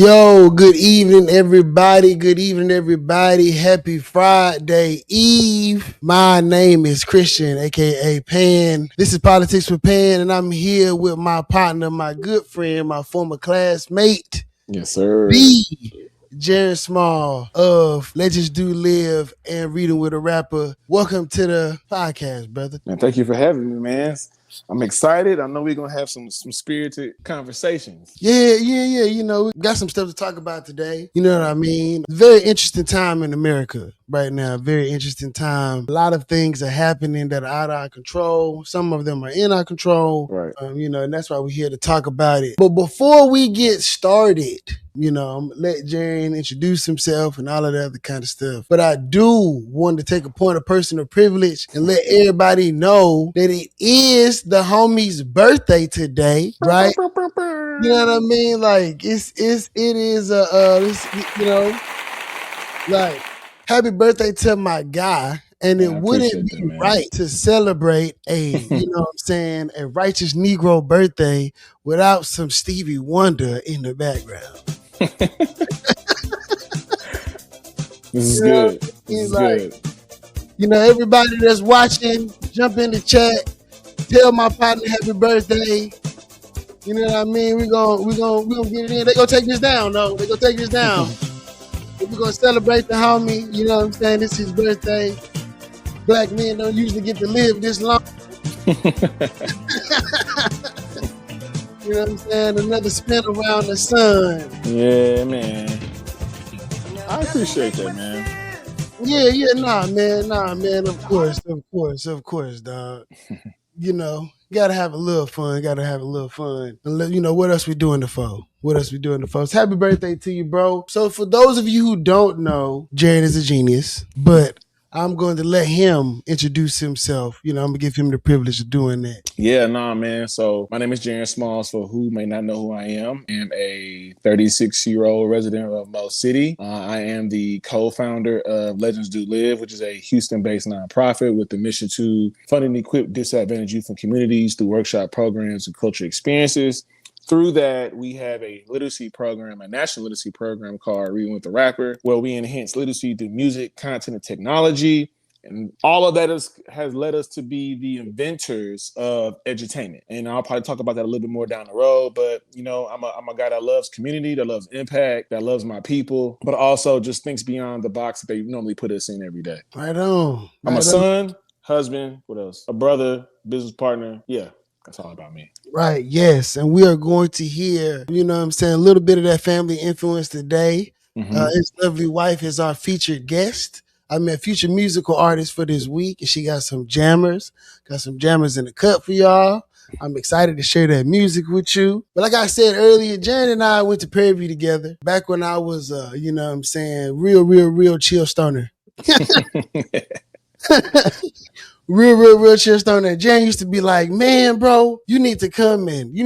Yo, good evening, everybody. Good evening, everybody. Happy Friday Eve. My name is Christian, aka Pan. This is Politics with Pan, and I'm here with my partner, my good friend, my former classmate, Yes, sir. the Jaren Small of Legends Do Live and Reading with a Rapper. Welcome to the podcast, brother. And thank you for having me, man. I'm excited. I know we're gonna have some spirited conversations. Yeah. You know, we got some stuff to talk about today. You know what I mean? Very interesting time in America right now. Very interesting time. A lot of things are happening that are out of our control. Some of them are in our control. Right. And that's why we're here to talk about it. But before we get started, I'm gonna let Jaren introduce himself and all of that other kind of stuff. But I do want to take a point of personal privilege and let everybody know that it is the homie's birthday today, right? You know what I mean? Like it is like happy birthday to my guy. And it wouldn't be right to celebrate a righteous Negro birthday without some Stevie Wonder in the background. This is good. This is good. Everybody that's watching, jump in the chat, tell my partner happy birthday. You know what I mean? We're gonna get it in. They gonna take this down, though. They gonna take this down. We're gonna celebrate the homie. You know what I'm saying? This is his birthday. Black men don't usually get to live this long. You know what I'm saying? Another spin around the sun. Yeah, man. I appreciate that, man. Nah, man. Of course, dog. Gotta have a little fun. And what else we doing the for? Happy birthday to you, bro. So for those of you who don't know, Jaren is a genius, but I'm going to let him introduce himself. I'm going to give him the privilege of doing that. Yeah, man. So my name is Jaren Small. For who may not know who I am a 36-year-old resident of Mo City. I am the co-founder of Legends Do Live, which is a Houston-based nonprofit with the mission to fund and equip disadvantaged youth and communities through workshop programs and cultural experiences. Through that, we have a literacy program, a national literacy program called Reading with the Rapper, where we enhance literacy through music, content, and technology. And all of that has led us to be the inventors of edutainment. And I'll probably talk about that a little bit more down the road. But, I'm a guy that loves community, that loves impact, that loves my people, but also just thinks beyond the box that they normally put us in every day. Right on. I'm a son, husband, what else? A brother, business partner. Yeah. That's all about me. Right, yes. And we are going to hear, a little bit of that family influence today. His lovely wife is our featured guest. Future musical artist for this week, and she got some jammers. In the cut for y'all. I'm excited to share that music with you. But like I said earlier, Jaren and I went to Prairie View together back when I was, real chill stoner. Real chill stoner. Jan used to be like, man, bro, you need to come and do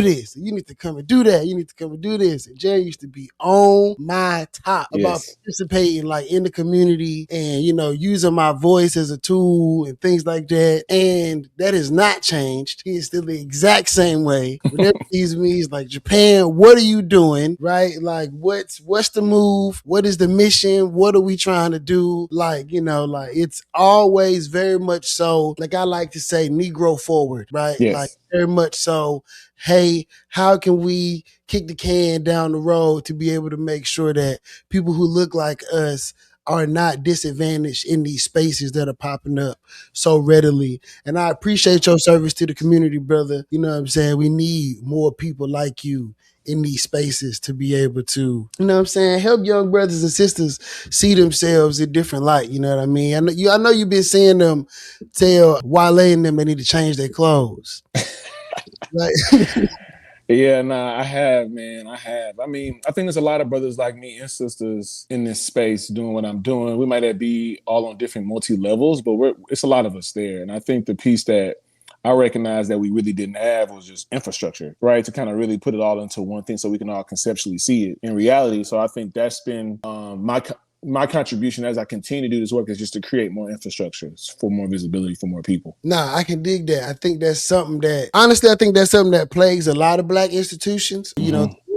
this. You need to come and do that. You need to come and do this. And Jan used to be on my top about participating in the community and, using my voice as a tool and things like that. And that has not changed. He is still the exact same way. Whenever he sees me, he's like, Japan, what are you doing? Right? Like, what's the move? What is the mission? What are we trying to do? It's always very much so, like I like to say, Negro forward, right? Yes. Like very much so, hey, how can we kick the can down the road to be able to make sure that people who look like us are not disadvantaged in these spaces that are popping up so readily. And I appreciate your service to the community, brother. You know what I'm saying? We need more people like you in these spaces to be able to, help young brothers and sisters see themselves in different light. You know what I mean? I know you've been seeing them tell Wale and them they need to change their clothes. Right? Yeah, I have, man. I have. I think there's a lot of brothers like me and sisters in this space doing what I'm doing. We might be all on different multi-levels, but it's a lot of us there. And I think the piece that I recognize that we really didn't have was just infrastructure, right? To kind of really put it all into one thing so we can all conceptually see it in reality. So I think that's been my contribution as I continue to do this work is just to create more infrastructure for more visibility for more people. Nah, I can dig that. I think that's something that, honestly, I think that's something that plagues a lot of Black institutions.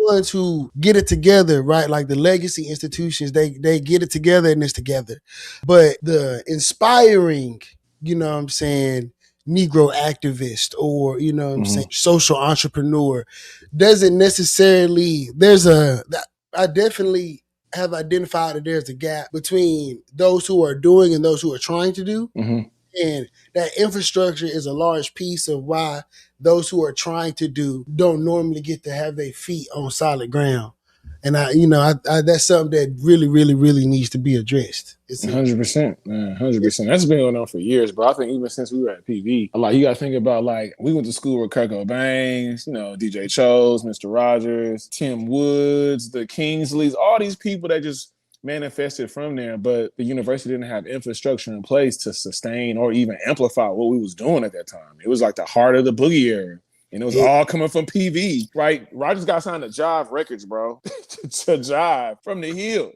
ones who get it together, right? Like the legacy institutions, they get it together and it's together. But the inspiring, you know what I'm saying, Negro activist or, you know what I'm saying, social entrepreneur doesn't necessarily, I definitely have identified that there's a gap between those who are doing and those who are trying to do. And that infrastructure is a large piece of why those who are trying to do don't normally get to have their feet on solid ground. And that's something that really, really, really needs to be addressed. It's 100%, man, 100%. That's been going on for years, bro. I think even since we were at PV, like you got to think about like we went to school with Kurt Cobain, DJ Chose, Mr. Rogers, Tim Woods, the Kingsleys, all these people that just manifested from there, but the university didn't have infrastructure in place to sustain or even amplify what we was doing at that time. It was like the heart of the boogie era. And it was all coming from PV, right? Rogers got signed to Jive Records, bro. to Jive from the Hill.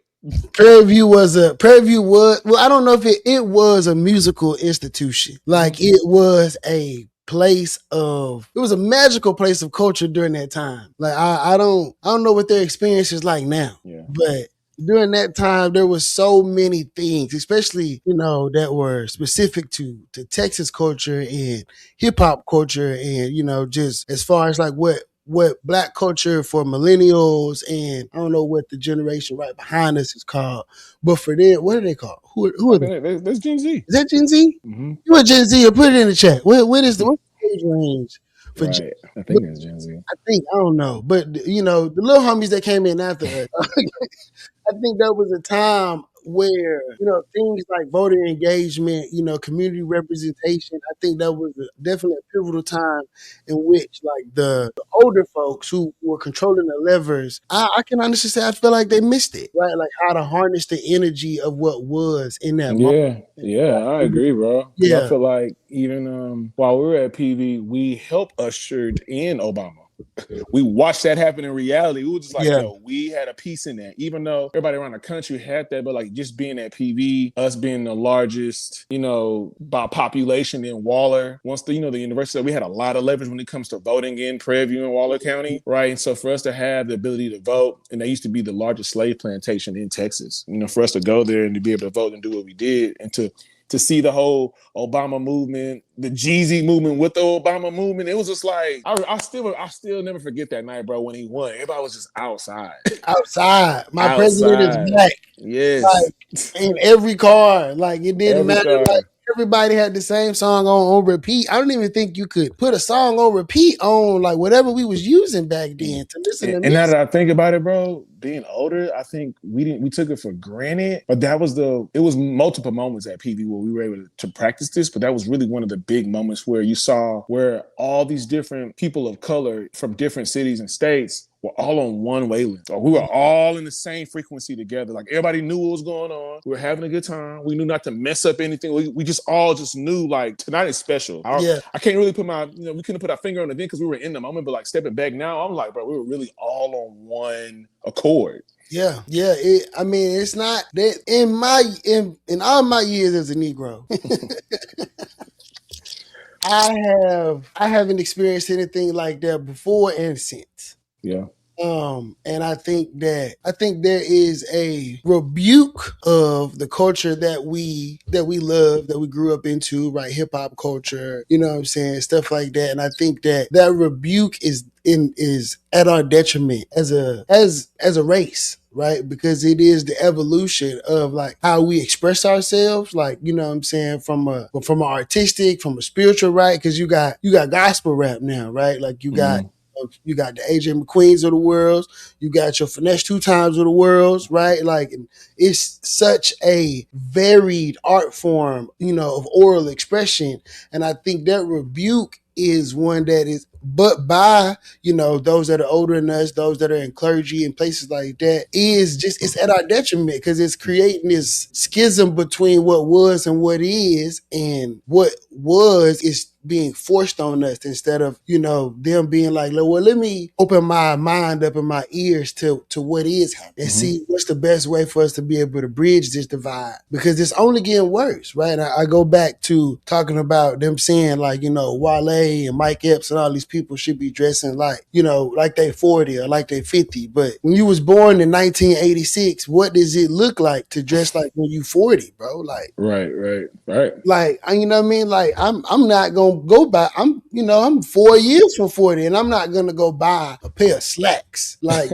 Prairie View was, well, I don't know if it was a musical institution. Like it was a place of, it was a magical place of culture during that time. Like I don't know what their experience is like now, but during that time, there was so many things, especially, that were specific to Texas culture and hip hop culture. And, just as far as like what Black culture for millennials and I don't know what the generation right behind us is called, but for them, what are they called? Who are they? That's Gen Z. Is that Gen Z? You are Gen Z, or put it in the chat. What is the age range for right. Gen Z? I think it's Gen Z. I don't know. But, the little homies that came in after us, I think that was a time where, things like voter engagement, community representation, I think that was definitely a pivotal time in which like the older folks who were controlling the levers, I can honestly say I feel like they missed it, right? Like how to harness the energy of what was in that moment. Yeah, I agree, bro. Because I Yeah. feel like even while we were at PV, we helped ushered in Obama. We watched that happen in reality. We were just like, we had a piece in that. Even though everybody around the country had that, but like just being at PV, us being the largest, by population in Waller. Once the university, we had a lot of leverage when it comes to voting in Prairie View and Waller County, right? And so for us to have the ability to vote, and they used to be the largest slave plantation in Texas, for us to go there and to be able to vote and do what we did, and to see the whole Obama movement, the Jeezy movement with the Obama movement, it was just like I still never forget that night, bro. When he won, everybody was just outside. My president is black. Yes, like, in every car, like it didn't every matter. Car. Like everybody had the same song on repeat. I don't even think you could put a song on repeat on like whatever we was using back then to listen to music. And now that I think about it, bro, being older, I think we took it for granted. But it was multiple moments at PV where we were able to practice this. But that was really one of the big moments where you saw where all these different people of color from different cities and states were all on one wavelength. Or we were all in the same frequency together. Like everybody knew what was going on. We were having a good time. We knew not to mess up anything. We just all knew like tonight is special. I can't really put we couldn't put our finger on it then because we were in the moment. But like stepping back now, I'm like, bro, we were really all on one accord. Yeah. It's not that in all my years as a Negro. I haven't experienced anything like that before and since. Yeah. And I think there is a rebuke of the culture that we love, that we grew up into, right? Hip hop culture, you know what I'm saying? Stuff like that. And I think that rebuke is at our detriment as a race, right? Because it is the evolution of like how we express ourselves, like, you know what I'm saying, from a artistic, from a spiritual, right? Because you got gospel rap now, right? Like you got the AJ McQueens of the world, you got your Finesse Two Times of the world, right? Like it's such a varied art form, of oral expression. And I think that rebuke is one that is, but by, those that are older than us, those that are in clergy and places like that, it's at our detriment because it's creating this schism between what was and what is, and what was is being forced on us instead of, them being like, well, let me open my mind up and my ears to what is happening and see what's the best way for us to be able to bridge this divide, because it's only getting worse, right? I go back to talking about them saying like, Wale MJ and Mike Epps and all these people should be dressing like, like they 40 or like they 50. But when you was born in 1986, what does it look like to dress like when you 40, bro? Right. You know what I mean? Like I'm not gonna go buy. I'm 4 years from 40, and I'm not gonna go buy a pair of slacks. Like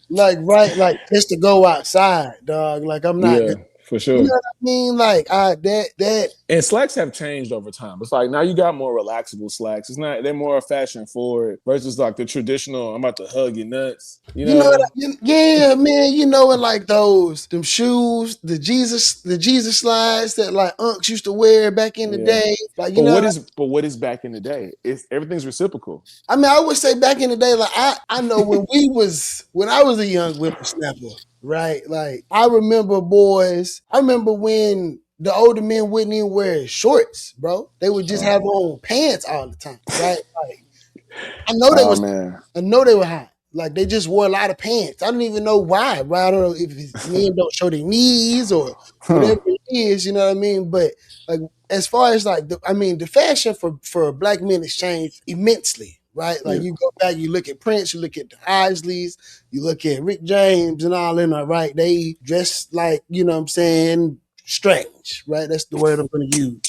like just to go outside, dog. Like I'm not Yeah, gonna. for You know sure. what I mean? Like that. And slacks have changed over time. It's like now you got more relaxable slacks. It's not they're more fashion forward versus like the traditional. I'm about to hug your nuts. You You know what? know? Yeah, man. And like them shoes, the Jesus slides that like unks used to wear back in the Yeah. day. Like But what is back in the day? It's everything's reciprocal. I mean, I would say back in the day, like I know when I was a young whippersnapper, right? Like I remember when the older men wouldn't even wear shorts, bro. They would just have on pants all the time, right? Like I know they Oh was man. I know they were hot. Like they just wore a lot of pants. I don't even know why. Right? I don't know if men don't show their knees or Huh. whatever it is. You know what I mean? But like as far as like the fashion for black men has changed immensely. Right? Like Yeah. you go back, you look at Prince, you look at the Isleys, you look at Rick James and all in there, right? They dress like, what I'm saying, strange, right? That's the word I'm gonna use.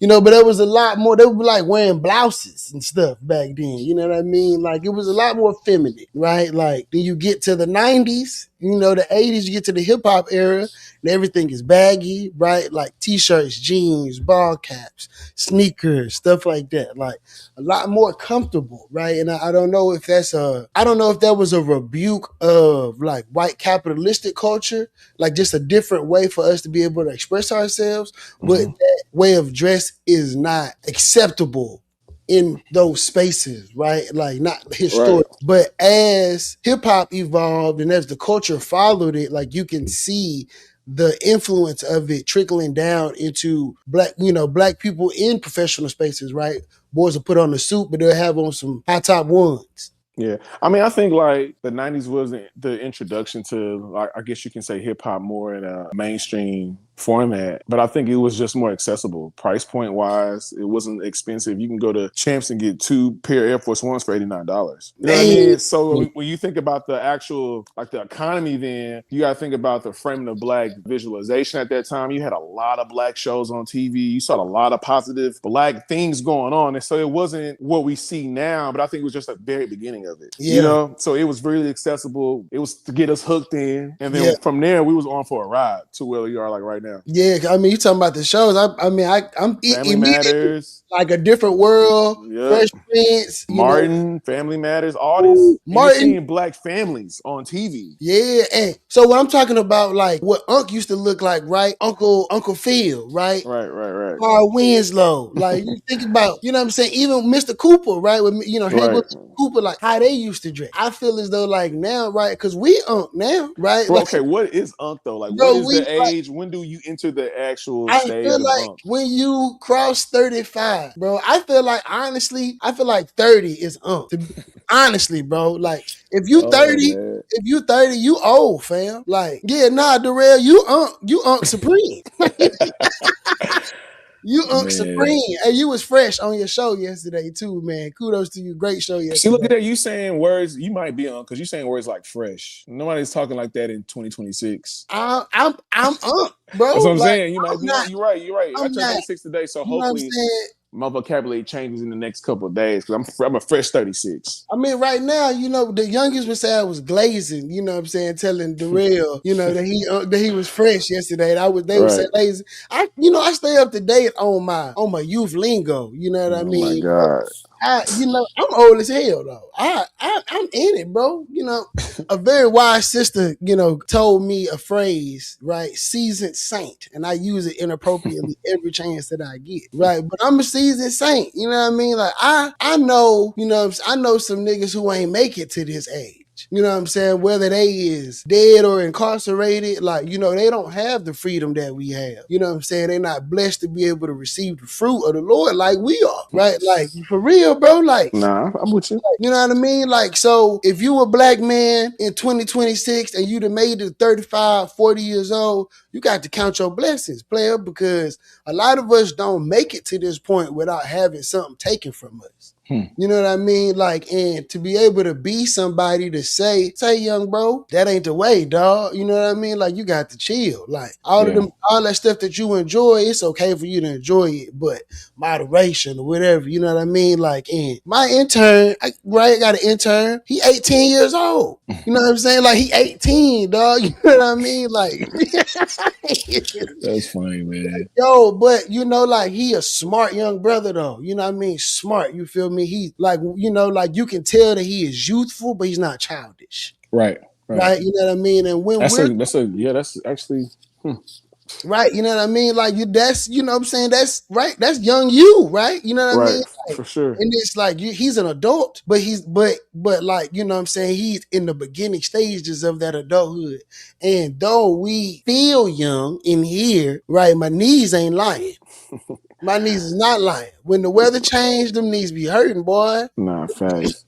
But there was a lot more. They were like wearing blouses and stuff back then. You know what I mean? Like it was a lot more feminine, right? Like then you get to the 90s, the 80s, you get to the hip hop era, and everything is baggy, right? Like t-shirts, jeans, ball caps, sneakers, stuff like that. Like a lot more comfortable, right? And I don't know if I don't know if that was a rebuke of like white capitalistic culture, like just a different way for us to be able to express ourselves, but Mm-hmm. that way of dress is not acceptable in those spaces, right? Like not Right. historic. But as hip hop evolved and as the culture followed it, like you can see the influence of it trickling down into black people in professional spaces, right? Boys will put on a suit, but they'll have on some high top ones. Yeah, I mean, I think like the '90s was the introduction to, like, I guess you can say hip hop more in a mainstream format, but I think it was just more accessible, price point wise. It wasn't expensive. You can go to Champs and get two pair of Air Force Ones for $89. You know what I Man, mean? So when you think about the actual like the economy, then you got to think about the framing of black visualization at that time. You had a lot of black shows on TV. You saw a lot of positive black things going on, and so it wasn't what we see now, but I think it was just the very beginning of it. yeah, So it was really accessible. It was to get us hooked in, and yeah. then from there we was on for a ride to where we are like right now. Yeah, I mean, you talking about the shows. I'm Family immediately Matters, like a different world, yep. Fresh Prince, Martin, Family Matters, all this, Ooh, and you're Martin. seeing black families on TV. Yeah, and so what I'm talking about, like what Unc used to look like, right? Uncle Phil, right? Right. Carl Winslow. Like you think about, you know what I'm saying? Even Mr. Cooper, right? With hang Right. with Mr. Cooper, like how they used to dress. I feel as though like now, right? Because we Unc now, right? Bro, Like okay, what is Unk though? Like, what bro, is the age? When do you enter the actual I stage feel of like Unk? when you cross 35, bro, I feel like honestly, I feel like 30 is honestly, bro. Like Oh man, if you 30, you old, fam. Like, yeah, nah, Darrell, you supreme. You man. supreme. Hey, you was fresh on your show yesterday too, man. Kudos to you. Great show See, look yesterday. at that. You saying words you might be on because you saying words like fresh. Nobody's talking like that in 2026. I'm up, bro. That's what I'm Like saying. You might I'm be on. not. You're right. You're right. I I'm turned not. 36 today, so You know what I'm hopefully saying? my vocabulary changes in the next couple of days because I'm a fresh 36. I mean, right now, the youngest would say I was glazing. You know what I'm saying? Telling Darrell, that he was fresh yesterday. They would say Right. lazy. I stay up to date on my youth lingo. You know what I Oh my mean? god. I'm old as hell though. I'm in it, bro. A very wise sister, told me a phrase, right? Seasoned saint, and I use it inappropriately every chance that I get, right? But I'm a seasoned saint. You know what I mean? Like I know, I know some niggas who ain't make it to this age. hostage. You know what I'm saying? Whether they is dead or incarcerated, like, you know, they don't have the freedom that we have. You know what I'm saying? They're not blessed to be able to receive the fruit of the Lord like we are, right? Like, for real, bro. Like, Nah, I'm with you. you know what I mean? Like, so if you a black man in 2026 and you'd have made it 35, 40 years old, you got to count your blessings, player, because a lot of us don't make it to this point without having something taken from us. You know what I mean? Like, and to be able to be somebody to say, young bro, that ain't the way, dog. You know what I mean? Like, you got to chill. Like, all that stuff that you enjoy, it's okay for you to enjoy it, but moderation or whatever, you know what I mean? Like, and my intern, I got an intern, he 18 years old. You know what I'm saying? Like, he 18, dog. You know what I mean? Like, that's funny, man. Yo, but you know, like, he a smart young brother though. You know what I mean? Smart, you feel me? He like, you know, like, you can tell that he is youthful, but he's not childish. Right. Right? You know what I mean? And when that's actually right, you know what I mean? Like, that's, you know what I'm saying? That's right. That's young you, right? You know what I mean? Like, for sure. And it's like, he's an adult, but but like, you know what I'm saying? He's in the beginning stages of that adulthood. And though we feel young in here, right? My knees ain't lying. My knees is not lying. When the weather changed, them knees be hurting, boy. Nah, facts.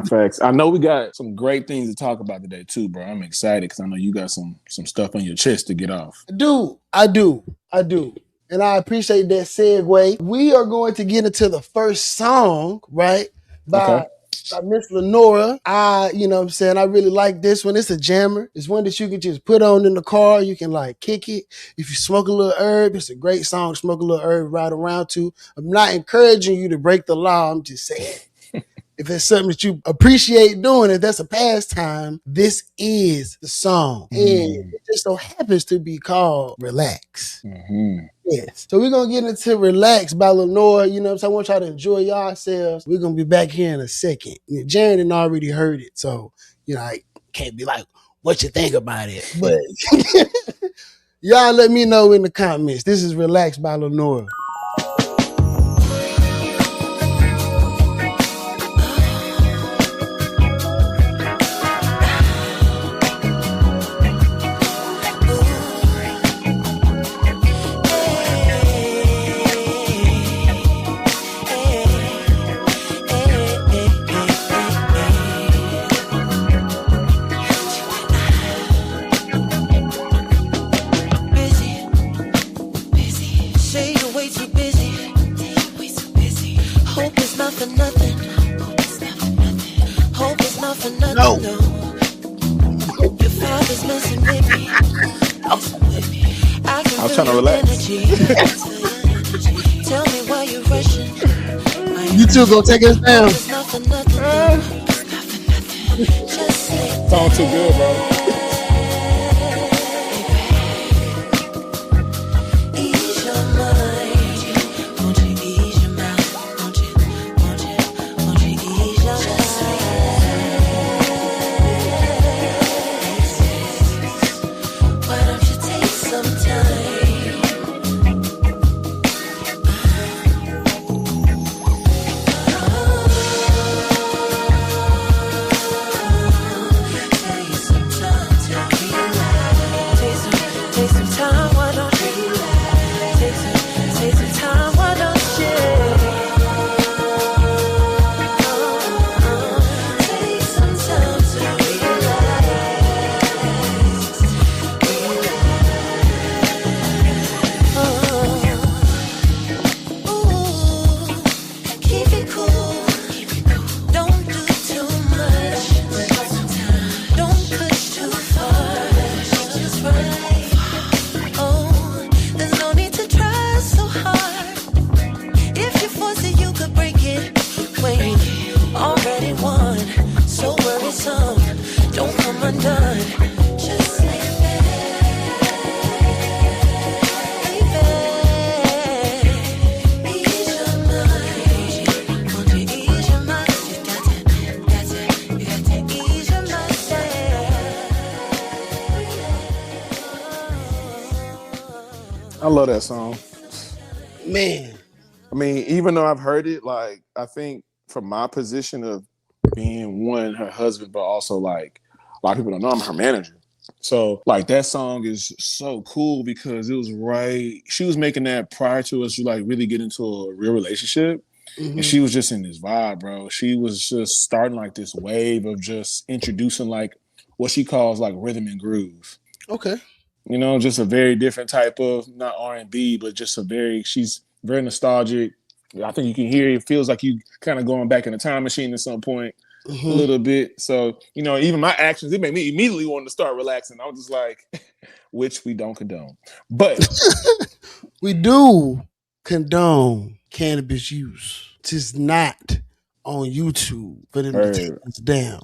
Facts. I know we got some great things to talk about today too, bro. I'm excited because I know you got some stuff on your chest to get off. I do. And I appreciate that segue. We are going to get into the first song, right? By Miss Lenora. You know what I'm saying? I really like this one. It's a jammer. It's one that you can just put on in the car. You can like kick it. If you smoke a little herb, it's a great song to smoke a little herb right around to. I'm not encouraging you to break the law. I'm just saying. If it's something that you appreciate doing, if that's a pastime, this is the song. And it just so happens to be called Relax. Yes. So we're going to get into Relax by Lenore. You know what I'm saying? I want y'all to enjoy yourselves. We're going to be back here in a second. Jaren had already heard it. So, you know, I can't be like, what you think about it? But y'all let me know in the comments. This is Relax by Lenore. No. Your father's messing with me. I was trying to relax. Tell me why you're rushing. You two gonna take us down. Sound too good, bro. I love that song. Man. I mean, even though I've heard it, like, I think from my position of being one, her husband, but also like a lot of people don't know I'm her manager. So like that song is so cool because it was right. She was making that prior to us like really get into a real relationship. And she was just in this vibe, bro. She was just starting like this wave of just introducing like what she calls like rhythm and groove. Okay. You know, just a very different type of not R&B, but just she's very nostalgic. I think you can hear it feels like you kind of going back in a time machine at some point a little bit. So, you know, even my actions, it made me immediately want to start relaxing. I was just like, which we don't condone. But we do condone cannabis use. Just not on YouTube for them to take us down.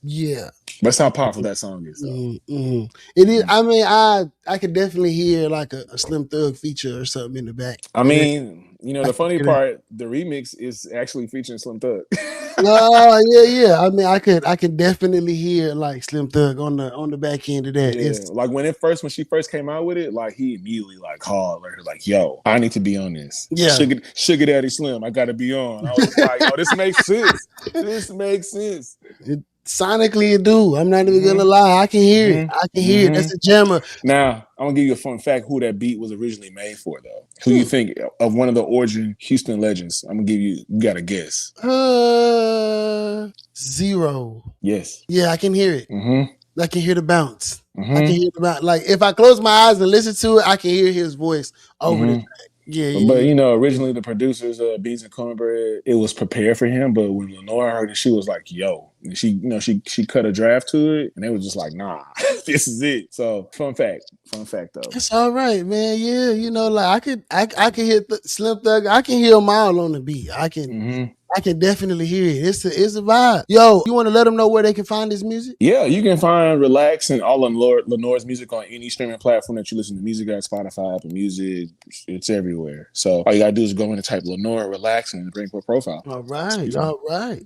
Yeah. That's how powerful that song is. It is. I mean, I could definitely hear like a Slim Thug feature or something in the back. I mean, you know, the funny part, the remix is actually featuring Slim Thug. Oh yeah. I mean, I could definitely hear like Slim Thug on the back end of that. Yeah, like when she first came out with it, like he immediately like called her like, "Yo, I need to be on this." Yeah, Sugar Daddy Slim, I got to be on. I was like, "Oh, this makes sense. This makes sense." Sonically, it do. I'm not even gonna lie. I can hear it. I can hear it. That's a jammer. Now, I'm gonna give you a fun fact who that beat was originally made for, though. Who you think of one of the origin Houston legends? I'm gonna give you got a guess. Zero. Yes. Yeah, I can hear it. I can hear the bounce. I can hear the bounce. Like if I close my eyes and listen to it, I can hear his voice over the track. Yeah. But you know, originally the producers of Beats and Cornbread, it was prepared for him. But when Lenore heard it, she was like, "Yo," and she cut a draft to it, and they was just like, "Nah, this is it." So fun fact though. It's all right, man. Yeah, you know, like I can hear Slim Thug. I can hear them all on the beat. I can definitely hear it. It's a vibe. Yo, you want to let them know where they can find this music? Yeah, you can find Relax and all of Lenore's music on any streaming platform that you listen to music at, Spotify, Apple Music. It's everywhere. So all you gotta do is go in and type Lenore Relax and bring up a profile. All right.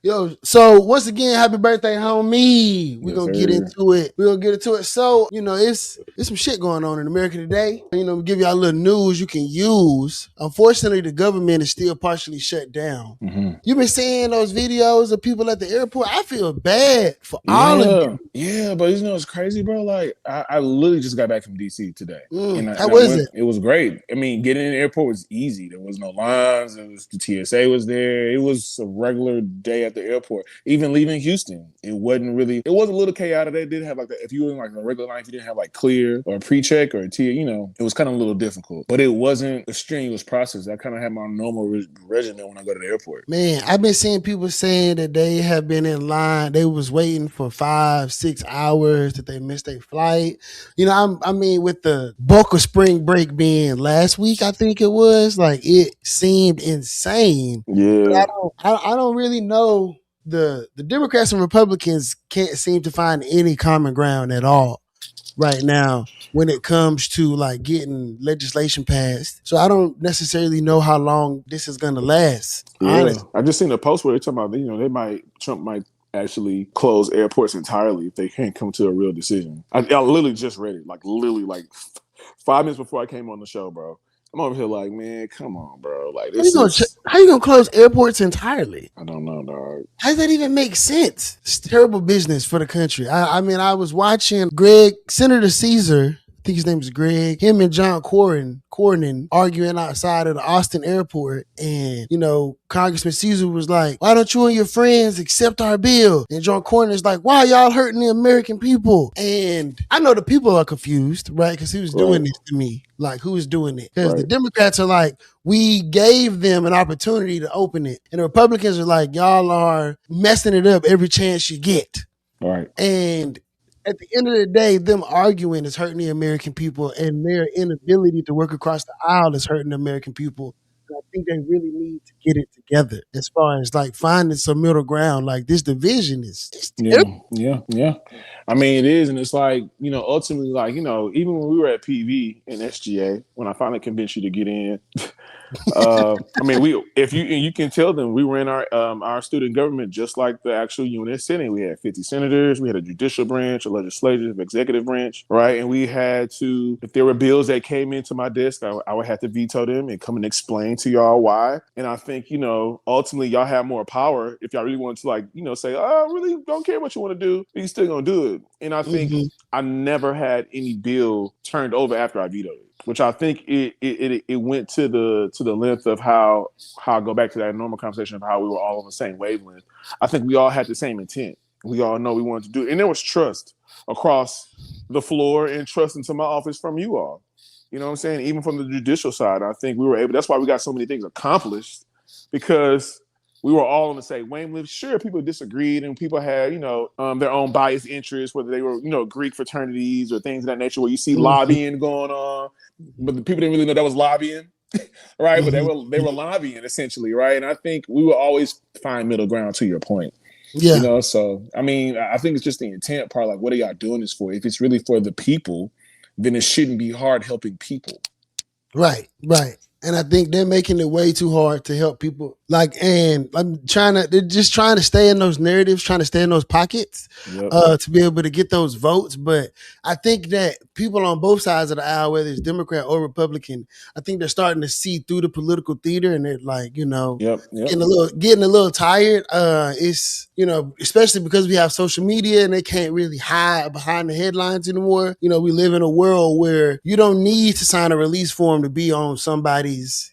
Yo, so once again, happy birthday, homie. We're gonna get into it. So, you know, it's some shit going on in America today. You know, we give y'all a little news you can use. Unfortunately, the government is still partially shut down. You've been seeing those videos of people at the airport. I feel bad for all of them. Yeah, but you know, it's crazy, bro. Like, I literally just got back from DC today. How was it? It was great. I mean, getting in the airport was easy. There was no lines. The TSA was there. It was a regular day at the airport. Even leaving Houston, it was a little chaotic. They did have like if you were in like a regular line, if you didn't have like clear or pre-check or you know, it was kind of a little difficult. But it wasn't a strenuous process. I kind of had my normal regimen when I go to the airport. Man, I've been seeing people saying that they have been in line. They was waiting for 5-6 hours, that they missed their flight. You know, I mean, with the bulk of spring break being last week, I think it was, like, it seemed insane. Yeah. But I don't really know. The Democrats and Republicans can't seem to find any common ground at all right now when it comes to like getting legislation passed. So I don't necessarily know how long this is going to last. Yeah. Honestly. I just seen a post where they're talking about, you know, Trump might actually close airports entirely if they can't come to a real decision. I literally just read it, like literally like 5 minutes before I came on the show, bro. I'm over here like, man, come on, bro. Like, how you gonna close airports entirely? I don't know, dog. How does that even make sense? It's terrible business for the country. I mean, I was watching Senator Caesar, I think his name is Greg, him and John Cornyn arguing outside of the Austin airport. And, you know, Congressman Caesar was like, why don't you and your friends accept our bill? And John Cornyn is like, why are y'all hurting the American people? And I know the people are confused, right? Because he was doing this to me. Like, who is doing it? Because the Democrats are like, we gave them an opportunity to open it. And the Republicans are like, y'all are messing it up every chance you get. Right. And at the end of the day, them arguing is hurting the American people, and their inability to work across the aisle is hurting the American people. And I think they really need to get it together as far as like finding some middle ground. Like this division is terrible. Yeah. I mean, it is, and it's like, ultimately, like, even when we were at PV and SGA, when I finally convinced you to get in, I mean, you can tell them we were in our student government just like the actual unit Senate. We had 50 senators, we had a judicial branch, a legislative, executive branch, right? And we had to, if there were bills that came into my desk, I would have to veto them and come and explain to y'all why. And I think, ultimately y'all have more power if y'all really want to, like, say, oh, I really don't care what you want to do, you still gonna do it. And I think I never had any bill turned over after I vetoed it, which I think it went to the length of how I go back to that normal conversation of how we were all on the same wavelength. I think we all had the same intent. We all know we wanted to do it, and there was trust across the floor and trust into my office from you all. You know what I'm saying? Even from the judicial side, I think we were able. That's why we got so many things accomplished, because we were all on the same wavelength. Sure, people disagreed and people had, their own biased interests, whether they were, Greek fraternities or things of that nature, where you see lobbying going on, but the people didn't really know that was lobbying, right? But they were lobbying essentially, right? And I think we will always find middle ground, to your point. Yeah. So I mean, I think it's just the intent part. Like, what are y'all doing this for? If it's really for the people, then it shouldn't be hard helping people. Right. And I think they're making it way too hard to help people. Like, and they're just trying to stay in those narratives, trying to stay in those pockets, to be able to get those votes. But I think that people on both sides of the aisle, whether it's Democrat or Republican, I think they're starting to see through the political theater, and they're like, getting a little tired. It's, especially because we have social media and they can't really hide behind the headlines anymore. We live in a world where you don't need to sign a release form to be on somebody's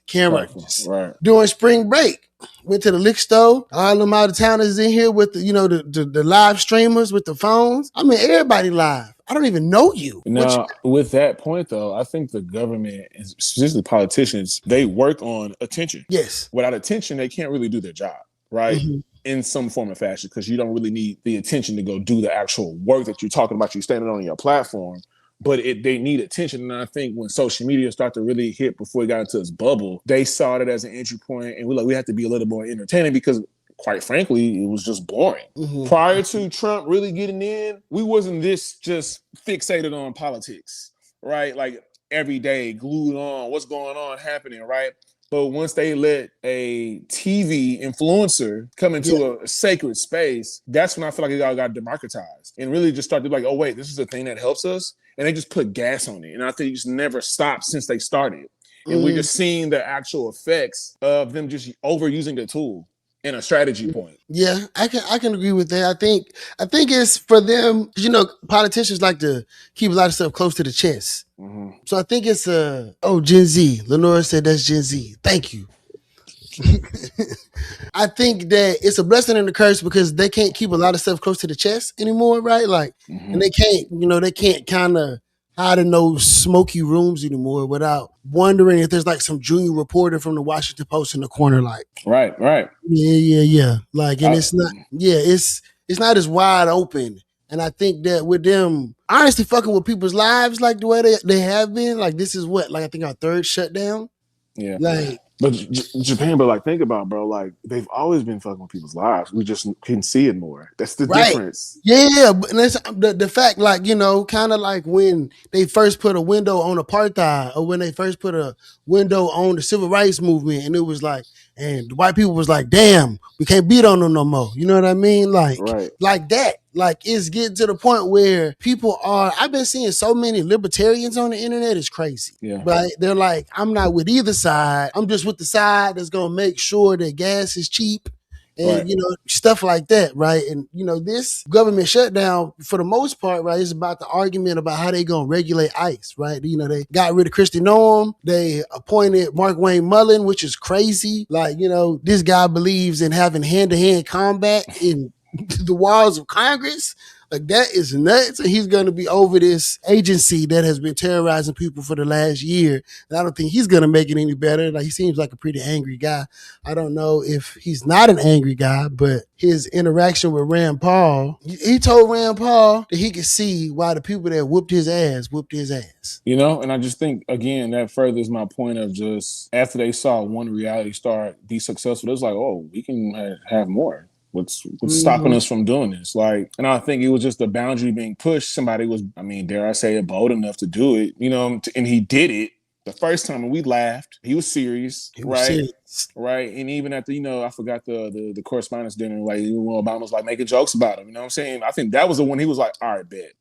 camera. Right. During spring break, went to the liquor store. All them out of towners in here with the live streamers with the phones. I mean, everybody live. I don't even know you. Now, with that point, though, I think the government, specifically politicians, they work on attention. Yes. Without attention, they can't really do their job, right? In some form or fashion, because you don't really need the attention to go do the actual work that you're talking about. You're standing on your platform, but they need attention. And I think when social media started to really hit before it got into its bubble, they saw it as an entry point, and we have to be a little more entertaining, because quite frankly, it was just boring. Prior to Trump really getting in, we wasn't this just fixated on politics, right? Like every day, glued on what's going on, happening, right? But once they let a TV influencer come into a sacred space, that's when I feel like it all got democratized and really just started like, oh, wait, this is a thing that helps us. And they just put gas on it. And I think it's just never stopped since they started. And we're just seeing the actual effects of them just overusing the tool in a strategy point. Yeah, I can agree with that. I think it's for them, politicians like to keep a lot of stuff close to the chest. So I think it's Gen Z. Lenora said that's Gen Z. Thank you. I think that it's a blessing and a curse, because they can't keep a lot of stuff close to the chest anymore, right? Like, and they can't kind of hide in those smoky rooms anymore without wondering if there's like some junior reporter from the Washington Post in the corner, like, right. Yeah. Like, and it's not as wide open. And I think that with them honestly fucking with people's lives like the way they have been, like, this is what, like, I think our third shutdown. Yeah. Like, but Japan, but like, think about it, bro, like they've always been fucking with people's lives. We just can see it more. That's the difference. Yeah, but that's the fact, like, kind of like when they first put a window on apartheid, or when they first put a window on the civil rights movement, and it was like, and the white people was like, damn, we can't beat on them no more. You know what I mean? Like, like that. Like, it's getting to the point where people I've been seeing so many libertarians on the internet, it's crazy. Yeah. Right? They're like, I'm not with either side. I'm just with the side that's going to make sure that gas is cheap. And, stuff like that, right? And, this government shutdown, for the most part, right, is about the argument about how they going to regulate ICE, right? They got rid of Kristi Noem. They appointed Mark Wayne Mullen, which is crazy. Like, this guy believes in having hand-to-hand combat in the walls of Congress. Like, that is nuts. And he's going to be over this agency that has been terrorizing people for the last year. And I don't think he's going to make it any better. Like, he seems like a pretty angry guy. I don't know if he's not an angry guy, but his interaction with Rand Paul, he told Rand Paul that he could see why the people that whooped his ass. And I just think, again, that furthers my point of just after they saw one reality star be successful, it was like, oh, we can have more. What's stopping us from doing this? Like, and I think it was just the boundary being pushed. Somebody was, I mean, dare I say it, bold enough to do it, you know, and he did it the first time, and we laughed. He was serious, He was right? serious. Right. And even at the, you know, I forgot the correspondence dinner, like Obama was like making jokes about him. You know what I'm saying? I think that was the one he was like, all right, bet.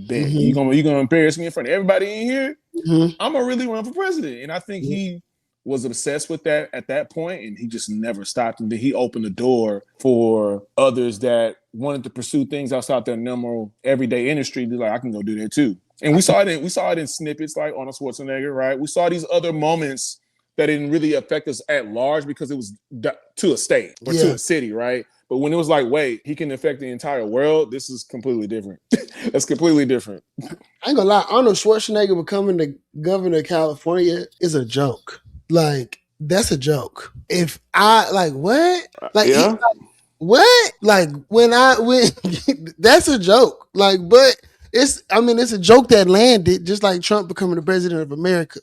Bet. You gonna embarrass me in front of everybody in here? I'm gonna really run for president. And I think he was obsessed with that at that point, and he just never stopped. And then he opened the door for others that wanted to pursue things outside their normal everyday industry. Be like, I can go do that too. And we saw it in snippets like Arnold Schwarzenegger, right? We saw these other moments that didn't really affect us at large because it was to a state or to a city, right? But when it was like, wait, he can affect the entire world, this is completely different. That's completely different. I ain't gonna lie, Arnold Schwarzenegger becoming the governor of California is a joke. Like, that's a joke. If I, like, what? Like, yeah. What? Like, when that's a joke. Like, but it's a joke that landed, just like Trump becoming the president of America.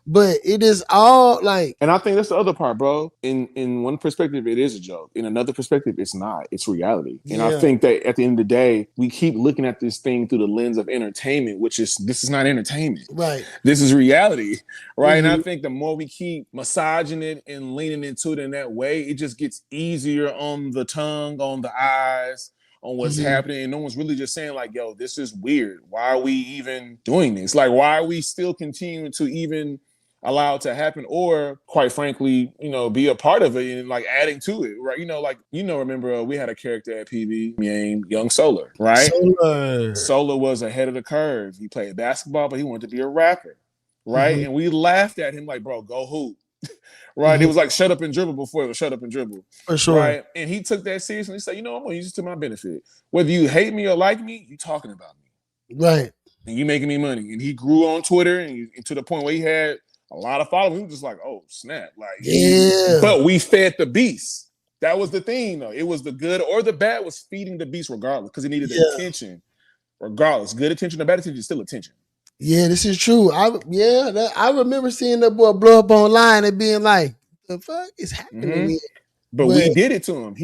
But it is all like, and I think that's the other part, bro. In one perspective, it is a joke. In another perspective, it's not. It's reality. And I think that at the end of the day, we keep looking at this thing through the lens of entertainment, which is, this is not entertainment. Right. This is reality, right? And I think the more we keep massaging it and leaning into it in that way, it just gets easier on the tongue, on the eyes, on what's happening. And no one's really just saying like, yo, this is weird. Why are we even doing this? Like, why are we still continuing to even allow it to happen, or quite frankly, you know, be a part of it and like adding to it, right? You know, like, you know, remember we had a character at PB named Young Solar, right? Solar was ahead of the curve. He played basketball, but he wanted to be a rapper, right? And we laughed at him like, bro, go hoop. Right? It was like shut up and dribble before it was shut up and dribble. For sure. Right? And he took that seriously. He said, you know, I'm gonna use it to my benefit. Whether you hate me or like me, you talking about me. Right. And you making me money. And he grew on Twitter and to the point where he had a lot of followers. We were just like, oh, snap. Like, but we fed the beast. That was the thing, though. It was the good or the bad was feeding the beast regardless, because it needed attention. Regardless. Good attention or bad attention is still attention. Yeah, this is true. I remember seeing that boy blow up online and being like, the fuck is happening here? But we did it to him.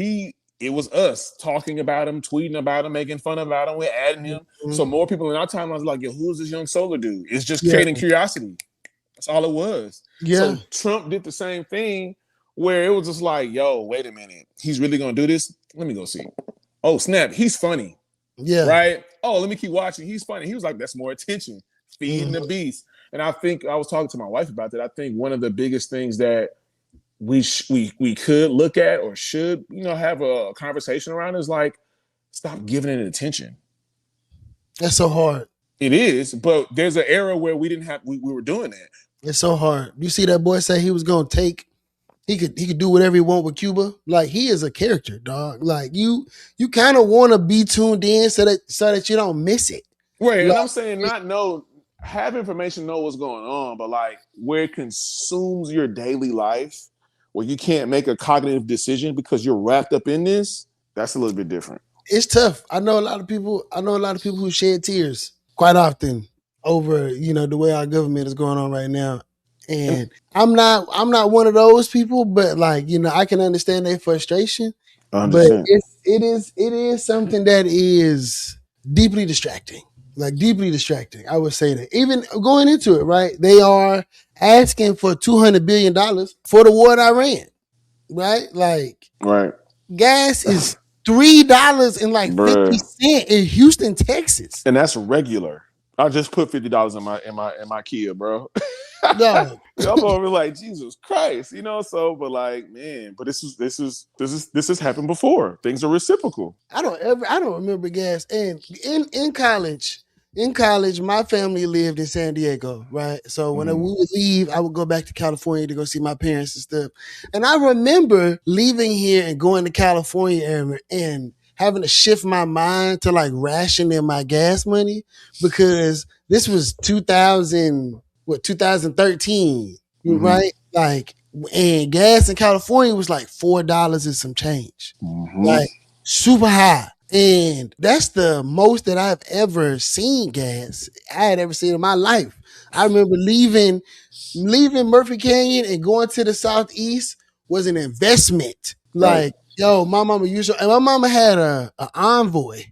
It was us talking about him, tweeting about him, making fun about him. We're adding him. So more people in our timeline was like, yo, who's this Young Solar dude? It's just creating curiosity. That's all it was. Yeah. So Trump did the same thing where it was just like, yo, wait a minute. He's really going to do this? Let me go see. Oh, snap. He's funny. Yeah. Right? Oh, let me keep watching. He's funny. He was like, that's more attention. Feeding the beast. And I think I was talking to my wife about that. I think one of the biggest things that we could look at or should, you know, have a conversation around is like, stop giving it attention. That's so hard. It is, but there's an era where we were doing that. It's so hard. You see that boy say he was gonna he could do whatever he want with Cuba. Like, he is a character, dog. Like, you kind of want to be tuned in so that you don't miss it. Right. Like, and I'm saying have information, know what's going on, but like where it consumes your daily life, where you can't make a cognitive decision because you're wrapped up in this, that's a little bit different. It's tough. I know a lot of people who shed tears quite often over, you know, the way our government is going on right now. And I'm not one of those people, but like, you know, I can understand their frustration. 100%. But it is something that is deeply distracting. Like, deeply distracting. I would say that. Even going into it, right? They are asking for $200 billion for the war in Iran. Right? Like, right. Gas is $3 and like 50 cents in Houston, Texas. And that's regular. I just put $50 in my Kia, bro. No. I'm over like, Jesus Christ, you know. So, but like, man, but this has happened before. Things are reciprocal. I don't remember gas. And in college, my family lived in San Diego, right? So when we would leave, I would go back to California to go see my parents and stuff. And I remember leaving here and going to California and having to shift my mind to like rationing my gas money, because this was 2013, right? Like, and gas in California was like $4 and some change, like super high. And that's the most that I've ever seen gas I had ever seen in my life. I remember leaving Murphy Canyon and going to the Southeast was an investment. Like, Yo, my mama used to, and my mama had a Envoy,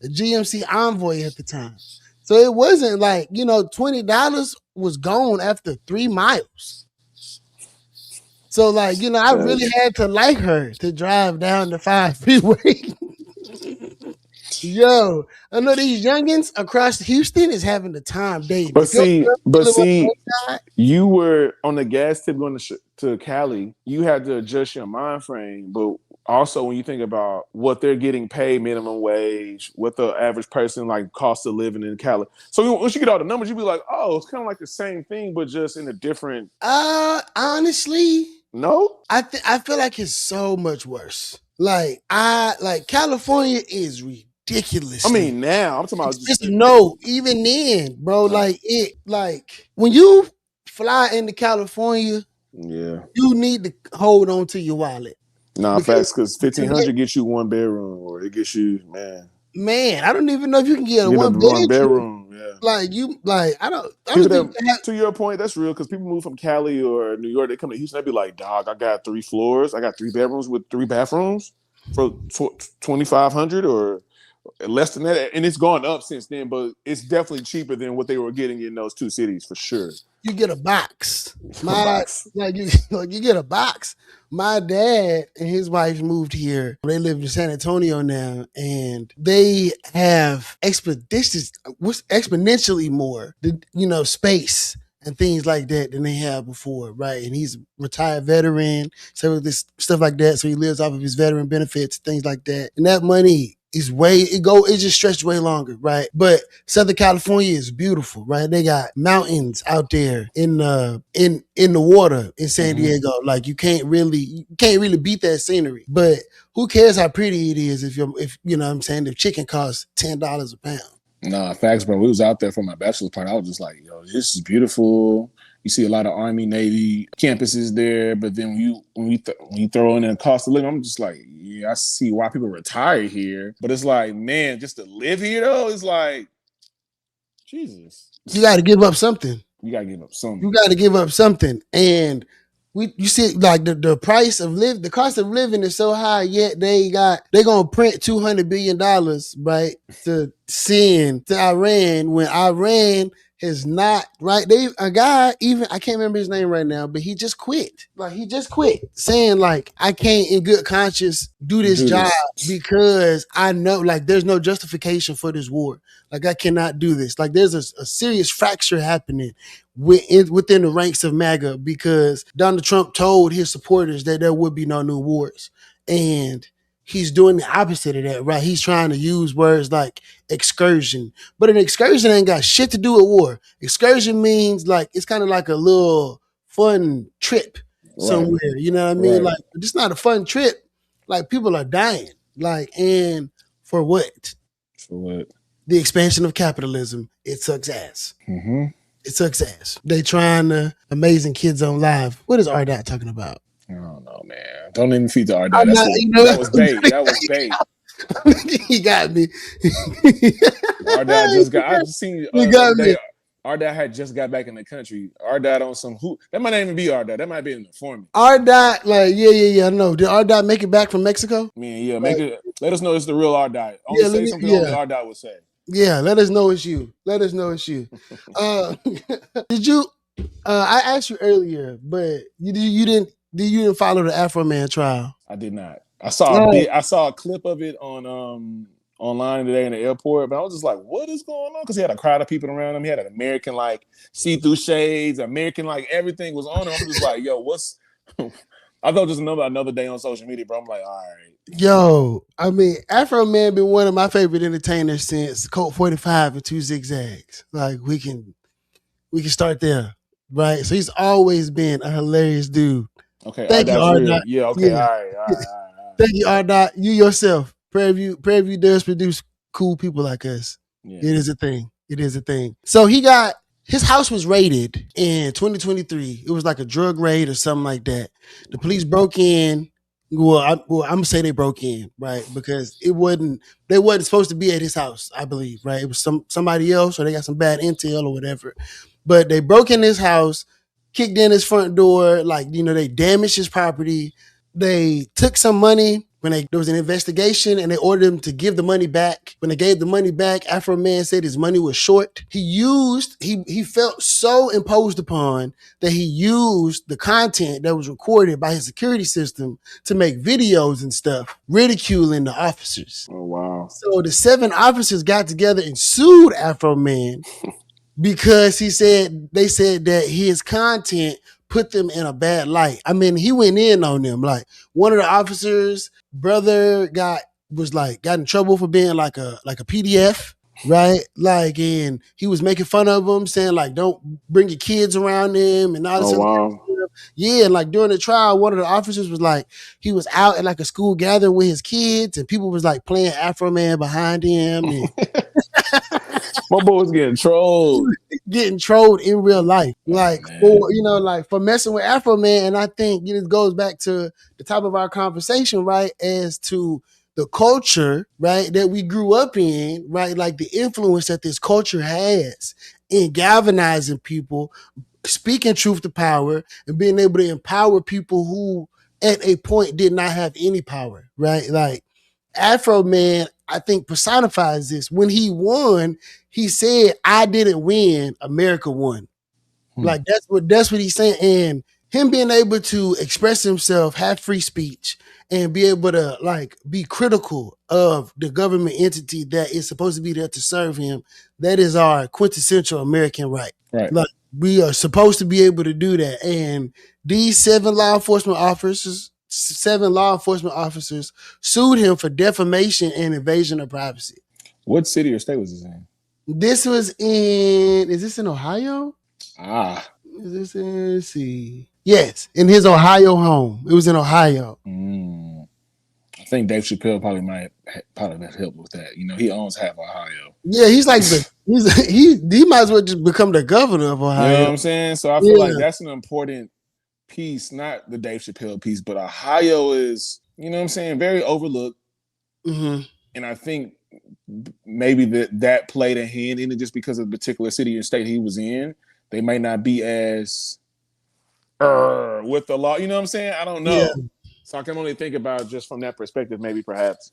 a GMC Envoy at the time. So it wasn't like, $20 was gone after 3 miles. So like, I really had to like her to drive down the 5 freeway. Yo, I know these youngins across Houston is having the time dating. But If your see, girl but live on the see, west side, you were on the gas tip going to Cali. You had to adjust your mind frame. But also, when you think about what they're getting paid minimum wage, what the average person like cost of living in Cali. So once you get all the numbers, you'd be like, oh, it's kind of like the same thing, but just in a different. honestly, No, I feel like it's so much worse. Like California is I ridiculously mean now I'm talking about just expensive. No, even then, bro, like when you fly into California, yeah. you need to hold on to your wallet Nah, because facts because because they, 1,500 gets you one bedroom, or it gets you man. man, I don't even know if you can get a You get a one one bedroom. bedroom, yeah. I don't People think that you have. to your point, that's real because people move from Cali or New York, they come to Houston, they be like, dog, I got 3 floors, I got 3 bedrooms with 3 bathrooms for 2,500 or less than that, and it's gone up since then, but it's definitely cheaper than what they were getting in those two cities for sure. You get a box. A My box. like you like you get a box. My dad and his wife moved here. They live in San Antonio now, and they have exponentially more, space and things like that than they had before, right? And he's a retired veteran, so this stuff like that. So he lives off of his veteran benefits, things like that, and that money is it just stretched way longer, right? But Southern California is beautiful, right? They got mountains out there in the water in San Diego. Like you can't really beat that scenery. But who cares how pretty it is if you know what I'm saying, if chicken costs $10 a pound. Nah, facts, bro. We was out there for my bachelor party. I was just like, yo, this is beautiful. You see a lot of Army, Navy campuses there, but then when you throw in the cost of living, I'm just like, yeah, I see why people retire here. But it's like, man, just to live here though, it's like, Jesus, You gotta give up something. you gotta give up You something. got to give up something. And you see like the price of the cost of living is so high, yet they gonna print $200 billion, right, to send to Iran when Iran has not, right. They a guy, even I can't remember his name right now, but he just quit. Like he just quit saying like, I can't in good conscience do this Do job this. because I know like there's no justification for this war. Like I cannot do this. Like there's a serious fracture happening within the ranks of MAGA because Donald Trump told his supporters that there would be no new wars. And he's doing the opposite of that, right? He's trying to use words like excursion. But an excursion ain't got shit to do with war. Excursion means like it's kind of like a little fun trip Right, somewhere. You know what I mean? right. Like it's not a fun trip. Like people are dying. Like, and for what? So what? The expansion of capitalism. It sucks ass. Mm-hmm. It sucks ass. They trying to amazing kids on live. What is R Dot talking about? I don't know, man. Don't even feed the R dot. I'm not, That was bait. That was bait. he got me. R dot just got. I just seen He the other got me. day. R dot had just got back in the country. R dot on some who? That might not even be R dot. That might be an informant. R Dot, like, yeah, I know. Did R Dot make it back from Mexico? I mean, yeah, make Like, it. Let us know it's the real R dot. Only yeah, say something only yeah, R dot would say. yeah. Let us know it's you. Let us know it's you. Uh, did you? I asked you earlier, but you didn't follow the Afro Man trial. I did not. I saw a Oh, bit. I saw a clip of it on online today in the airport, but I was just like, what is going on? Because he had a crowd of people around him. He had an American like see-through shades, American like everything was on him. I'm just like, yo, what's I thought just another day on social media, bro. I'm like, all right. yo, I mean, Afro Man been one of my favorite entertainers since Colt 45 and Two Zigzags. Like we can start there, right? So he's always been a hilarious dude. Okay, R Thank you, dot's R real. Dot. Yeah, okay, Yeah, all right, all right, all right. thank you, R Dot. You yourself, Prairie View does produce cool people like us. Yeah. It is a thing. It is a thing. So his house was raided in 2023. It was like a drug raid or something like that. The police broke in. Well, I'm gonna say they broke in, right? Because they wasn't supposed to be at his house, I believe, right? It was somebody else, or they got some bad intel or whatever. But they broke in his house, kicked in his front door, like, they damaged his property. They took some money when there was an investigation and they ordered him to give the money back. When they gave the money back, Afro Man said his money was short. He felt so imposed upon that he used the content that was recorded by his security system to make videos and stuff, ridiculing the officers. Oh, wow. So the 7 officers got together and sued Afro Man because they said that his content put them in a bad light. I mean, he went in on them. Like, one of the officers' brother got in trouble for being like a PDF, right? Like, and he was making fun of them, saying like, don't bring your kids around them and all this Oh, other wow. stuff. Yeah, and like during the trial, one of the officers was like, he was out at like a school gathering with his kids, and people was like playing Afro Man behind him and My boy was getting trolled. getting trolled in real life, like Man. for messing with Afro Man. And I think it goes back to the top of our conversation, right, as to the culture, right, that we grew up in, right, like the influence that this culture has in galvanizing people, speaking truth to power, and being able to empower people who at a point did not have any power, right? Like Afro Man, I think personifies this. When he won, he said, "I didn't win, America won." Like that's what he's saying. And him being able to express himself, have free speech, and be able to like be critical of the government entity that is supposed to be there to serve him, that is our quintessential American right. Right. Like we are supposed to be able to do that. And these 7 law enforcement officers sued him for defamation and invasion of privacy. What city or state was this in? Is this in Ohio? Ah. Is this in, let's see. Yes, in his Ohio home. It was in Ohio. I think Dave Chappelle probably have helped with that. You know, he owns half Ohio. Yeah, he's like he might as well just become the governor of Ohio. You know what I'm saying? So I feel like that's an important piece, not the Dave Chappelle piece, but Ohio is, you know what I'm saying, very overlooked. Mm-hmm. And I think maybe that played a hand in it just because of the particular city and state he was in. They might not be as with the law. You know what I'm saying? I don't know. Yeah. So I can only think about just from that perspective, maybe perhaps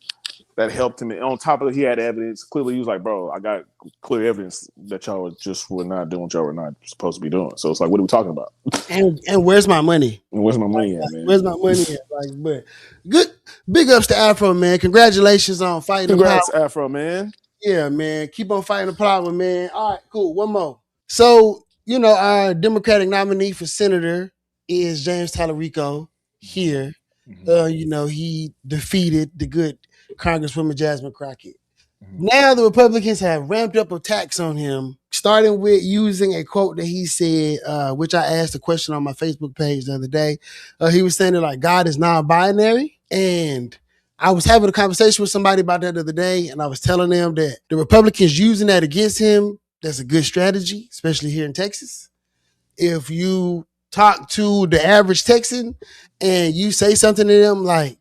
that helped him. On top of it, he had evidence. Clearly, he was like, bro, I got clear evidence that y'all were not doing what y'all were not supposed to be doing. So it's like, what are we talking about? And where's my money? And where's my money at, man? Where's my money at? Like, but good, big ups to Afro, man. Congratulations on fighting. Congrats, Afro, man. Yeah, man. Keep on fighting the problem, man. All right, cool. One more. So, you know, our Democratic nominee for senator is James Tallarico here. Mm-hmm. You know, he defeated the good Congresswoman Jasmine Crockett. Mm-hmm. Now the Republicans have ramped up attacks on him, starting with using a quote that he said, which I asked a question on my Facebook page the other day. He was saying that like God is non-binary. And I was having a conversation with somebody about that the other day, and I was telling them that the Republicans using that against him, that's a good strategy, especially here in Texas. If you talk to the average Texan and you say something to them like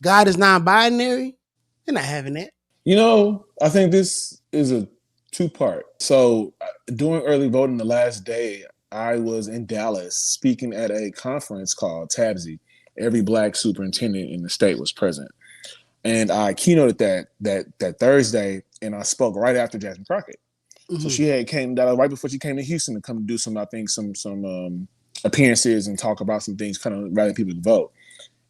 God is non-binary, they're not having that. You know, I think this is a 2-part. So during early voting the last day, I was in Dallas speaking at a conference called TABSY. Every Black superintendent in the state was present. And I keynoted that Thursday, and I spoke right after Jasmine Crockett. Mm-hmm. So she had came down right before she came to Houston to come do some appearances and talk about some things, kind of rallying people to vote.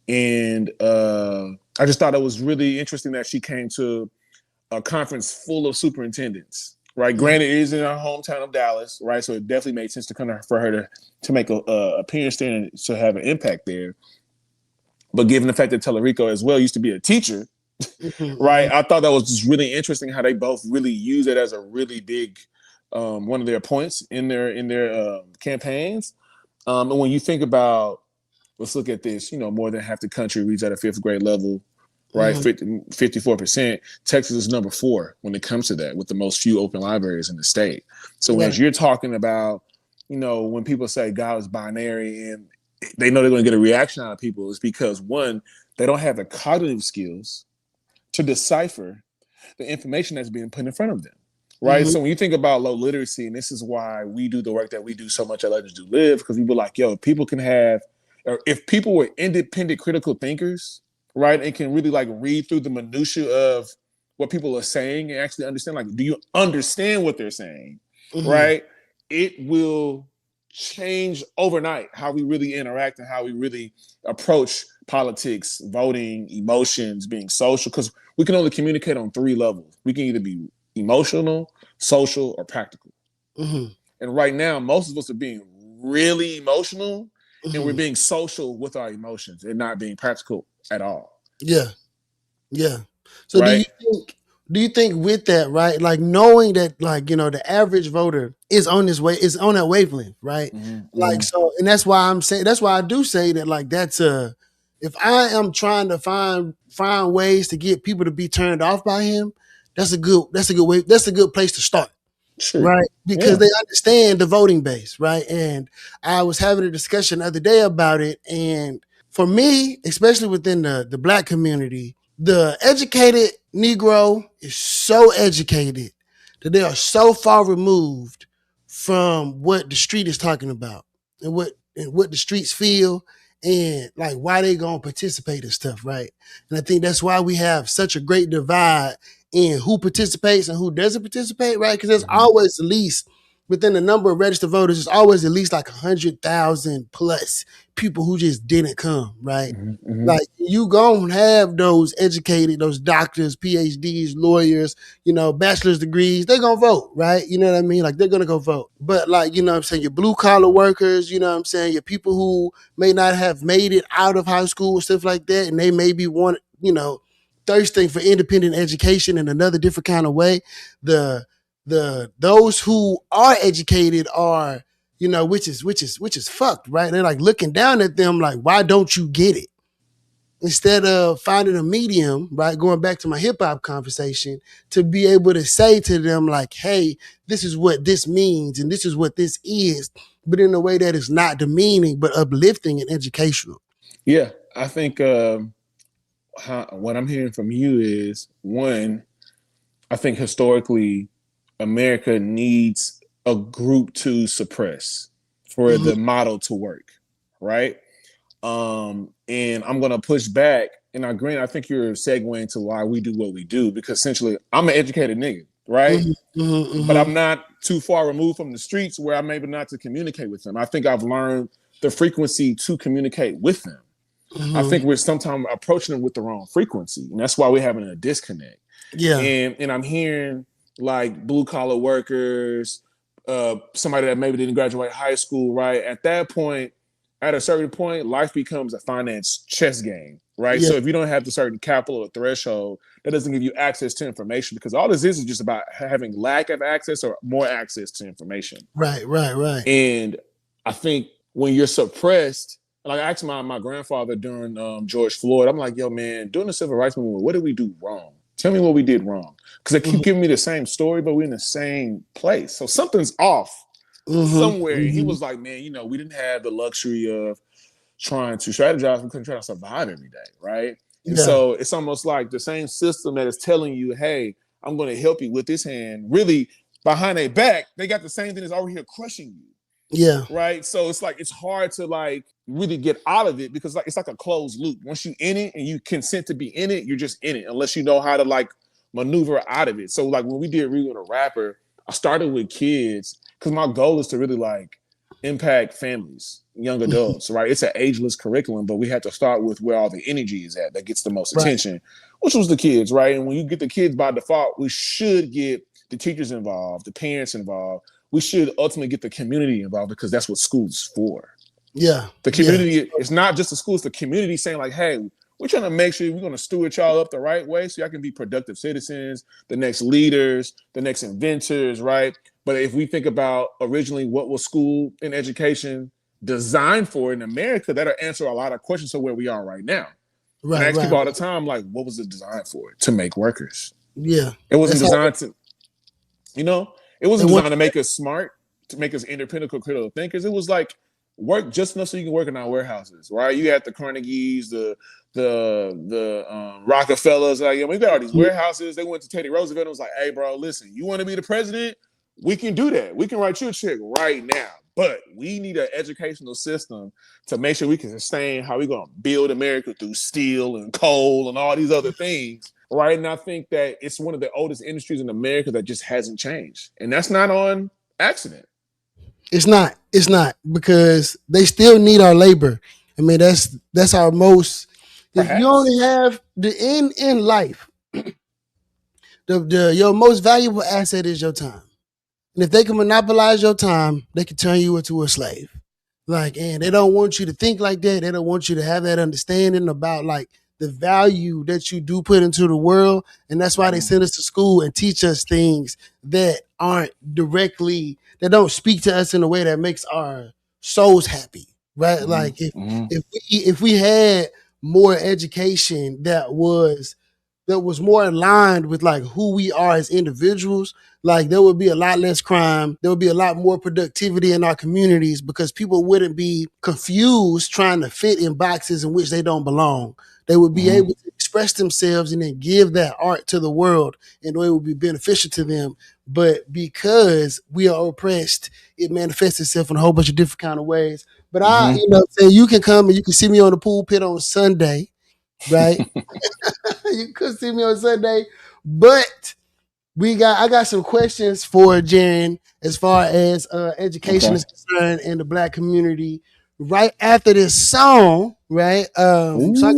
And I just thought it was really interesting that she came to a conference full of superintendents, right? Mm-hmm. Granted, it is in our hometown of Dallas, right? So it definitely made sense for her to make a appearance there and to have an impact there. But given the fact that Tallarico as well used to be a teacher, mm-hmm. right? I thought that was just really interesting how they both really use it as a really big one of their points in their campaigns. And when you think about, let's look at this, you know, more than half the country reads at a 5th grade level, right? Mm-hmm. 54%. Texas is number 4 when it comes to that, with the most few open libraries in the state. So as you're talking about, you know, when people say God is binary and they know they're going to get a reaction out of people, is because, one, they don't have the cognitive skills to decipher the information that's being put in front of them, right? Mm-hmm. So when you think about low literacy, and this is why we do the work that we do so much at Legends Do Live, because we were like, yo, if people were independent critical thinkers, right? And can really like read through the minutia of what people are saying and actually understand, like, do you understand what they're saying, right? It will change overnight how we really interact and how we really approach politics, voting, emotions, being social, because we can only communicate on 3 levels. We can either be emotional, social, or practical. And right now, most of us are being really emotional and we're being social with our emotions and not being practical at all. Yeah. Yeah. So right? do you think with that, right? Like knowing that, like, you know, the average voter is on this way, is on that wavelength, right? Like, so, and that's why I do say that, like, if I am trying to find ways to get people to be turned off by him, that's a good way. That's a good place to start. Sure. Right. Because they understand the voting base. Right. And I was having a discussion the other day about it. And for me, especially within the Black community, the educated Negro is so educated that they are so far removed from what the street is talking about and what the streets feel and like why they gonna participate and stuff, right? And I think that's why we have such a great divide in who participates and who doesn't participate, right? Because there's always at least within the number of registered voters, there's always at least like 100,000 plus people who just didn't come, right? Like you gonna have those educated, those doctors, PhDs, lawyers, you know, bachelor's degrees, they're gonna vote, right? You know what I mean? Like they're gonna go vote. But like, you know what I'm saying, your blue collar workers, you know what I'm saying, your people who may not have made it out of high school and stuff like that, and they maybe want, you know, thirsting for independent education in another different kind of way. Those who are educated are, you know, which is fucked, right? They're like looking down at them like, why don't you get it? Instead of finding a medium, right? Going back to my hip hop conversation, to be able to say to them like, hey, this is what this means and this is what this is, but in a way that is not demeaning, but uplifting and educational. Yeah, I think what I'm hearing from you is, one, I think historically America needs a group to suppress for the model to work, right? And I'm gonna push back. And I agree, I think you're segueing to why we do what we do, because essentially I'm an educated nigga, right? But I'm not too far removed from the streets where I'm able not to communicate with them. I think I've learned the frequency to communicate with them. I think we're sometimes approaching them with the wrong frequency, and that's why we're having a disconnect. Yeah. And I'm hearing like blue collar workers, somebody that maybe didn't graduate high school, right? At a certain point, life becomes a finance chess game, right? Yeah. So if you don't have the certain capital or threshold, that doesn't give you access to information, because all this is just about having lack of access or more access to information. Right. And I think when you're suppressed, like I asked my grandfather during George Floyd, I'm like, yo, man, during the civil rights movement, what did we do wrong? Tell me what we did wrong. Because they keep giving me the same story, but we're in the same place. So something's off somewhere. And he was like, man, you know, we didn't have the luxury of trying to strategize. We couldn't try to survive every day, right? And so it's almost like the same system that is telling you, hey, I'm going to help you with this hand. Really, behind their back, they got the same thing that's over here crushing you. Yeah. Right. So it's like it's hard to like really get out of it, because like it's like a closed loop. Once you in it and you consent to be in it, you're just in it, unless you know how to like maneuver out of it. So like when we did Real the Rapper, I started with kids because my goal is to really like impact families, young adults, right? It's an ageless curriculum, but we had to start with where all the energy is at that gets the most attention, which was the kids, right? And when you get the kids by default, we should get the teachers involved, the parents involved. We should ultimately get the community involved, because that's what school's for. Yeah. The community, it's not just the school, it's the community saying like, hey, we're trying to make sure we're going to steward y'all up the right way so y'all can be productive citizens, the next leaders, the next inventors, right? But if we think about originally what was school and education designed for in America, that'll answer a lot of questions of where we are right now. And I ask people all the time, like, what was it designed for? To make workers. Yeah. It wasn't designed to, you know, it wasn't designed to make us smart, to make us independent critical thinkers. It was like work just enough so you can work in our warehouses, right? You had the Carnegies, the Rockefellers, like, we got all these warehouses. They went to Teddy Roosevelt and was like, hey, bro, listen, you want to be the president? We can do that. We can write you a check right now. but we need an educational system to make sure we can sustain how we're going to build America through steel and coal and all these other things. Right. And I think that it's one of the oldest industries in America that just hasn't changed. And that's not on accident. It's not. It's not, because they still need our labor. I mean, that's our most. If you Perhaps. only have the in life, the your most valuable asset is your time. And if they can monopolize your time, they can turn you into a slave. Like, and they don't want you to think like that. They don't want you to have that understanding about like the value that you do put into the world. And that's why they send us to school and teach us things that aren't directly, that don't speak to us in a way that makes our souls happy. Right. Mm-hmm. Like if we had more education that was more aligned with like who we are as individuals, like there would be a lot less crime. There would be a lot more productivity in our communities because people wouldn't be confused trying to fit in boxes in which they don't belong. They would be able to express themselves and then give that art to the world in a way it would be beneficial to them. But because we are oppressed, it manifests itself in a whole bunch of different kind of ways. But you can come and you can see me on the pulpit on Sunday, right? You could see me on Sunday, but I got some questions for Jaren as far as education is concerned in the Black community. Right after this song, right? So I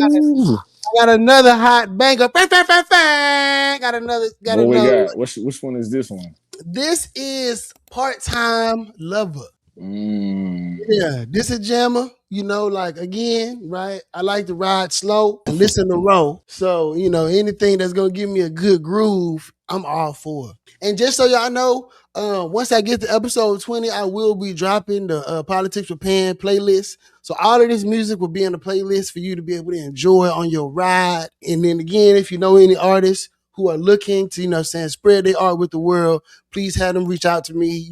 got another hot banger. Got What we another. got? Which one is this one? This is Part-Time Lover. Mm. Yeah, this a jammer. You know, like again, right? I like to ride slow and listen to roll. So, anything that's gonna give me a good groove, I'm all for. And just so y'all know, once I get to episode 20, I will be dropping the Politics with Pan playlist. So all of this music will be in the playlist for you to be able to enjoy on your ride. And then again, if you know any artists who are looking to, spread their art with the world, please have them reach out to me,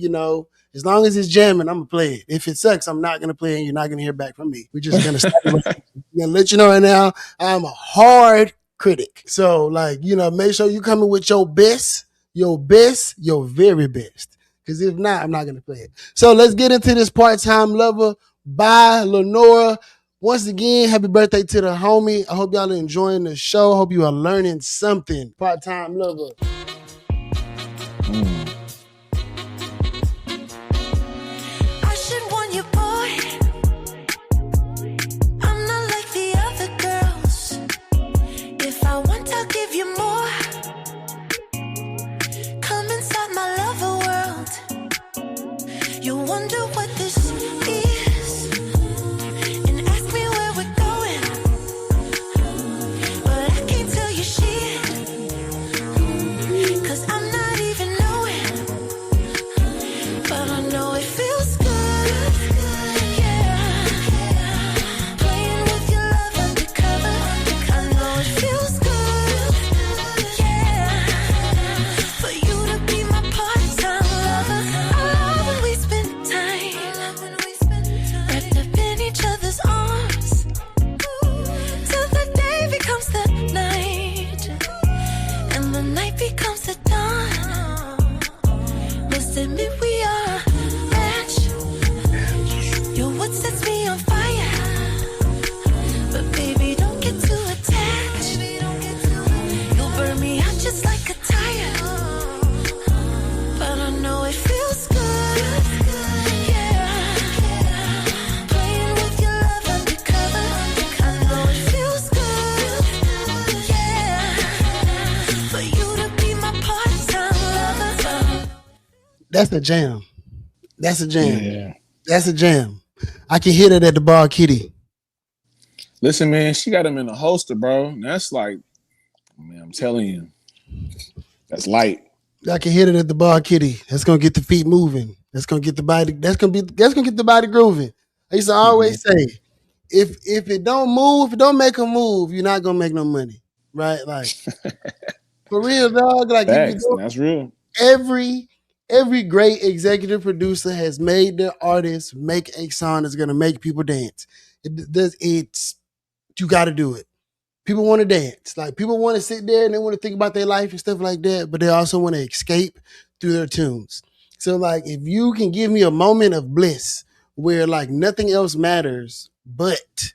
As long as it's jamming, I'm going to play it. If it sucks, I'm not going to play it and you're not going to hear back from me. We're just going to stop it. I'm going to let you know right now, I'm a hard critic. So, make sure you come in with your best, your very best. Because if not, I'm not going to play it. So, let's get into this Part-Time Lover by Lenora. Once again, happy birthday to the homie. I hope y'all are enjoying the show. I hope you are learning something. Part-Time Lover. That's a jam. That's a jam. Yeah. That's a jam. I can hear that at the bar, Kitty. Listen, man, she got him in the holster, bro. That's like, man, I'm telling you, that's light. I can hit it at the bar, Kitty. That's gonna get the feet moving. That's gonna get the body. That's gonna get the body grooving. I used to always say, if it don't move, if it don't make a move, you're not gonna make no money, right? Like for real, dog. Like that's real. Every great executive producer has made their artists make a song that's gonna make people dance. You got to do it. People want to dance. Like people want to sit there and they want to think about their life and stuff like that, but they also want to escape through their tunes. So like if you can give me a moment of bliss where like nothing else matters but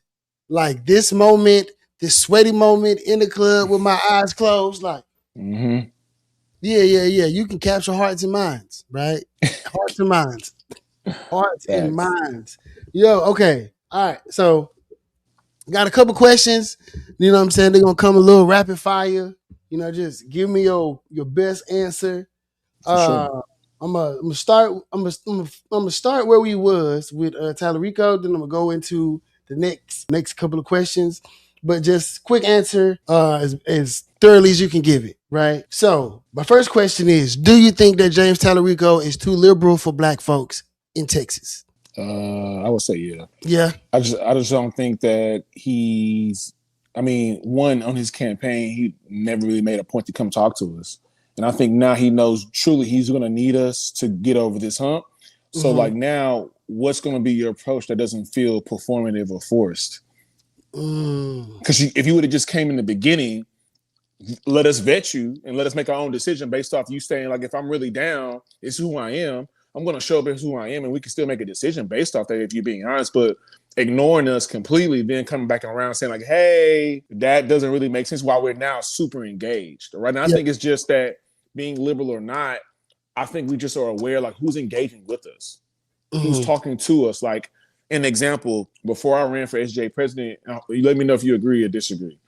like this moment, this sweaty moment in the club with my eyes closed, like Mm-hmm. yeah. You can capture hearts and minds, right? Hearts and minds. Hearts and Facts. minds. Yo, okay. All right. So got a couple questions. You know what I'm saying? They're gonna come a little rapid fire. You know, just give me your best answer. For sure. I'm gonna start. I'm gonna start where we was with Tallarico. Then I'm gonna go into the next couple of questions. But just quick answer, as thoroughly as you can give it. Right. So my first question is: do you think that James Tallarico is too liberal for Black folks in Texas? I would say yeah. Yeah. I just don't think that he's. I mean, one on his campaign, he never really made a point to come talk to us, and I think now he knows truly he's going to need us to get over this hump. So, Mm-hmm. like now, what's going to be your approach that doesn't feel performative or forced? Because if you would have just came in the beginning, let us vet you and let us make our own decision based off you saying, like, if I'm really down, it's who I am. I'm going to show up as who I am, and we can still make a decision based off that if you're being honest. But ignoring us completely, then coming back around saying, like, hey, that doesn't really make sense while we're now super engaged. Right now, I Yeah. think it's just that being liberal or not, I think we just are aware, like, who's engaging with us, who's Mm-hmm. talking to us. Like, an example, before I ran for SGA president, you let me know if you agree or disagree.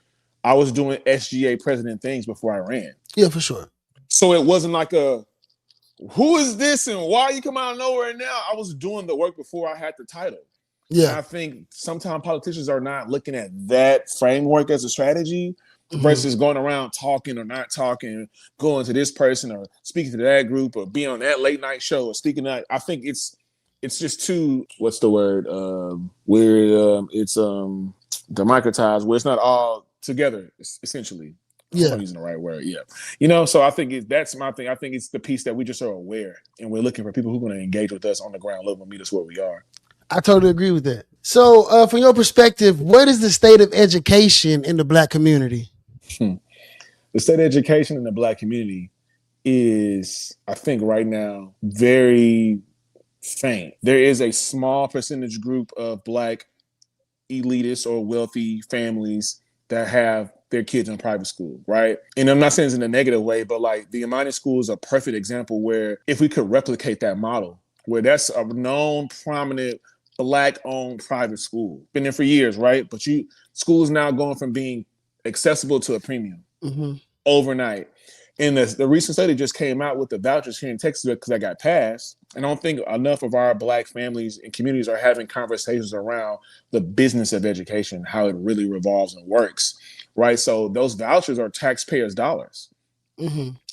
I was doing SGA president things before I ran. Yeah, for sure. So it wasn't like who is this and why are you come out of nowhere now? I was doing the work before I had the title. And Yeah. I think sometimes politicians are not looking at that framework as a strategy Mm-hmm. versus going around talking or not talking, going to this person or speaking to that group or being on that late night show or speaking that. I think it's just too, what's the word? It's democratized, where it's not all together, essentially. I hope Yeah. I'm using the right word. Yeah. So I think that's my thing. I think it's the piece that we just are aware and we're looking for people who are going to engage with us on the ground level and meet us where we are. I totally agree with that. So, from your perspective, what is the state of education in the Black community? The state of education in the Black community is, I think, right now, very faint. There is a small percentage group of Black elitist or wealthy families that have their kids in private school, right? And I'm not saying it's in a negative way, but like the Imani school is a perfect example where if we could replicate that model, where that's a known, prominent, Black-owned private school, been there for years, right? But school is now going from being accessible to a premium overnight. And the recent study just came out with the vouchers here in Texas because that got passed. And I don't think enough of our Black families and communities are having conversations around the business of education, how it really revolves and works, right? So those vouchers are taxpayers' dollars.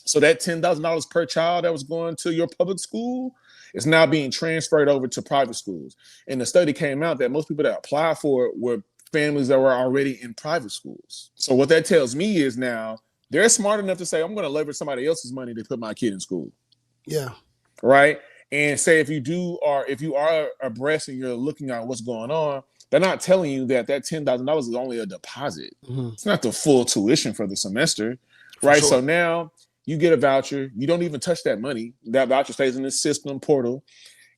So that $10,000 per child that was going to your public school is now being transferred over to private schools. And the study came out that most people that apply for it were families that were already in private schools. So what that tells me is now they're smart enough to say, I'm going to leverage somebody else's money to put my kid in school. Yeah. Right. And say if you are abreast and you're looking at what's going on, they're not telling you that $10,000 is only a deposit. It's not the full tuition for the semester. Right. Sure. So now you get a voucher. You don't even touch that money. That voucher stays in the system portal.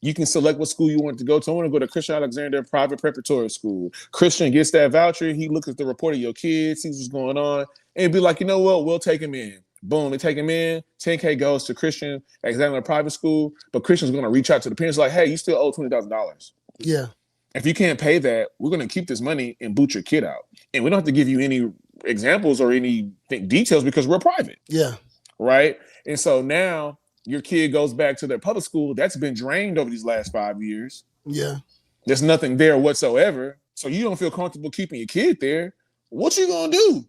You can select what school you want to go to. I want to go to Christian Alexander Private Preparatory School. Christian gets that voucher. He looks at the report of your kids, sees what's going on, and be like, you know what? We'll take him in. Boom, they take him in. 10K goes to Christian Alexander Private School, but Christian's going to reach out to the parents like, hey, you still owe $20,000. Yeah. If you can't pay that, we're going to keep this money and boot your kid out. And we don't have to give you any examples or any details because we're private. Yeah. Right? And so now your kid goes back to their public school that's been drained over these last 5 years. Yeah. There's nothing there whatsoever. So you don't feel comfortable keeping your kid there. What you gonna do?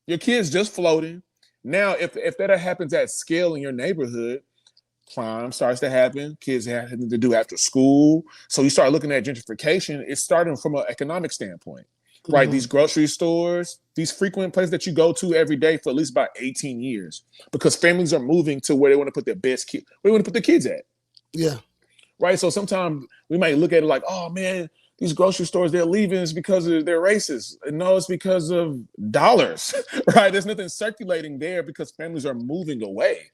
Your kid's just floating. Now, if that happens at scale in your neighborhood, crime starts to happen. Kids have nothing to do after school. So you start looking at gentrification. It's starting from an economic standpoint. Right, these grocery stores, these frequent places that you go to every day for at least about 18 years, because families are moving to where they want to put their best kid, where they want to put their kids at. Yeah. Right. So sometimes we might look at it like, oh man, these grocery stores, they're leaving is because they're racist. And no, it's because of dollars. Right. There's nothing circulating there because families are moving away.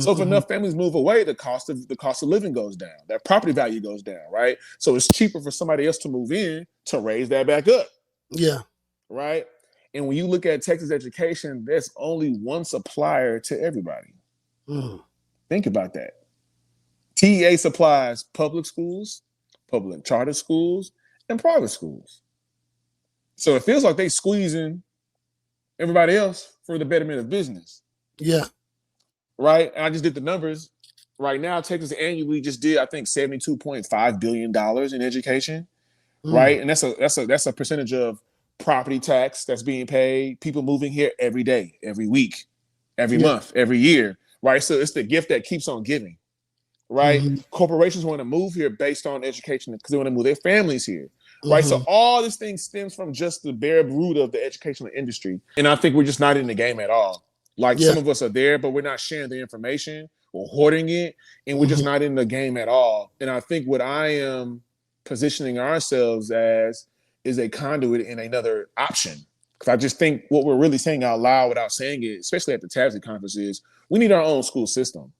So if enough families move away, the cost of living goes down. That property value goes down, right? So it's cheaper for somebody else to move in to raise that back up. Yeah. Right. And when you look at Texas education, there's only one supplier to everybody. Think about that. TEA supplies public schools, public charter schools, and private schools. So it feels like they squeezing everybody else for the betterment of business. Yeah. Right. And I just did the numbers. Right now, Texas annually just did, I think, $72.5 billion in education. Right. And that's a percentage of property tax that's being paid, people moving here every day, every week, every month, every year. Right. So it's the gift that keeps on giving. Right. Corporations want to move here based on education because they want to move their families here. Right. So all this thing stems from just the bare root of the educational industry. And I think we're just not in the game at all. Like some of us are there, but we're not sharing the information or hoarding it. And we're just not in the game at all. And I think what I am positioning ourselves as is a conduit and another option. Because I just think what we're really saying out loud without saying it, especially at the TASC conference, is we need our own school system.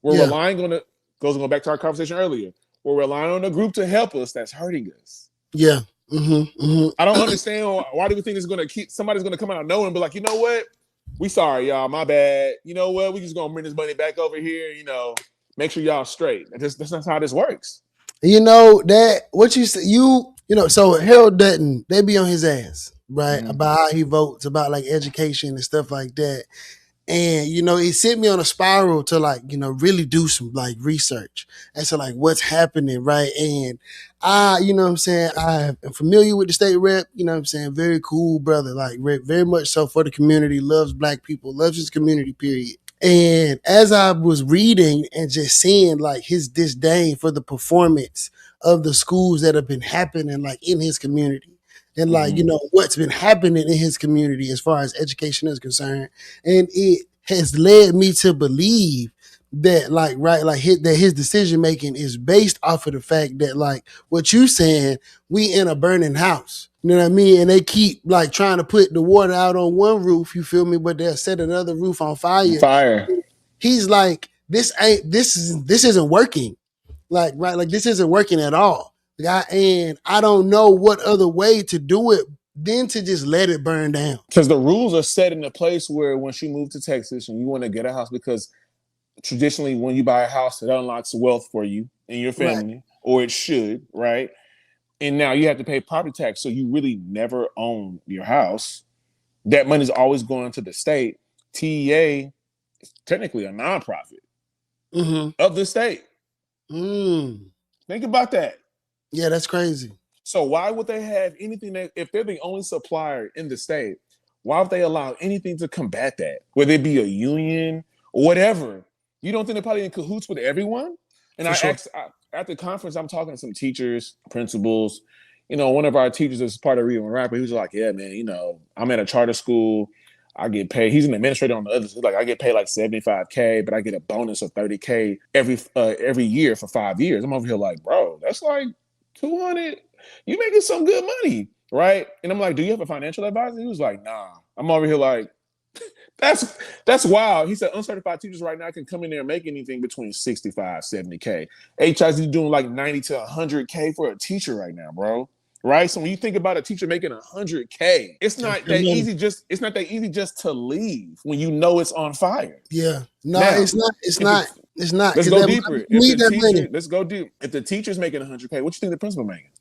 We're relying on going back to our conversation earlier. We're relying on a group to help us that's hurting us. Yeah. I don't understand why do we think it's going to somebody's going to come out of nowhere and be like, you know what? We sorry, y'all. My bad. You know what? We just going to bring this money back over here. You know, make sure y'all straight. That's not how this works. You know that what you say, you know, so Harold Dutton, they be on his ass, right? About how he votes, about like education and stuff like that. And, you know, it sent me on a spiral to like, you know, really do some like research as to like what's happening, right? And you know what I'm saying, I am familiar with the state rep, you know what I'm saying, very cool brother, like very much so for the community, loves black people, loves his community, period. And as I was reading and just seeing like his disdain for the performance of the schools that have been happening like in his community, and like, you know, what's been happening in his community as far as education is concerned. And it has led me to believe that like, right, like that his decision making is based off of the fact that like what you saying, we in a burning house. You know what I mean? And they keep like trying to put the water out on one roof, you feel me? But they'll set another roof on fire. He's like, this isn't working. Like, right, like this isn't working at all. And I don't know what other way to do it than to just let it burn down. Because the rules are set in a place where once you move to Texas and you want to get a house, because traditionally when you buy a house, it unlocks wealth for you and your family, or it should, right? And now you have to pay property tax, so you really never own your house. That money's always going to the state. TEA is technically a nonprofit of the state. Think about that. Yeah, that's crazy. So why would they have anything if they're the only supplier in the state, why would they allow anything to combat that? Whether it be a union or whatever. You don't think they're probably in cahoots with everyone? And at the conference, I'm talking to some teachers, principals. You know, one of our teachers is part of Real and Rapper. He was like, yeah, man, you know, I'm at a charter school. I get paid. He's an administrator on the other side. Like I get paid like $75K, but I get a bonus of $30K every year for 5 years. I'm over here like, bro, that's like 200. You making some good money, right? And I'm like, do you have a financial advisor? He was like, nah. I'm over here like, that's wild. He said uncertified teachers right now can come in there and make anything between 65, 70K. HI's doing like 90 to 100K for a teacher right now, bro. Right? So when you think about a teacher making 100K, it's not that easy just to leave when you know it's on fire. Yeah. No, now, it's not. Let's go deeper. Let's go deep. If the teacher's making 100K, what you think the principal making?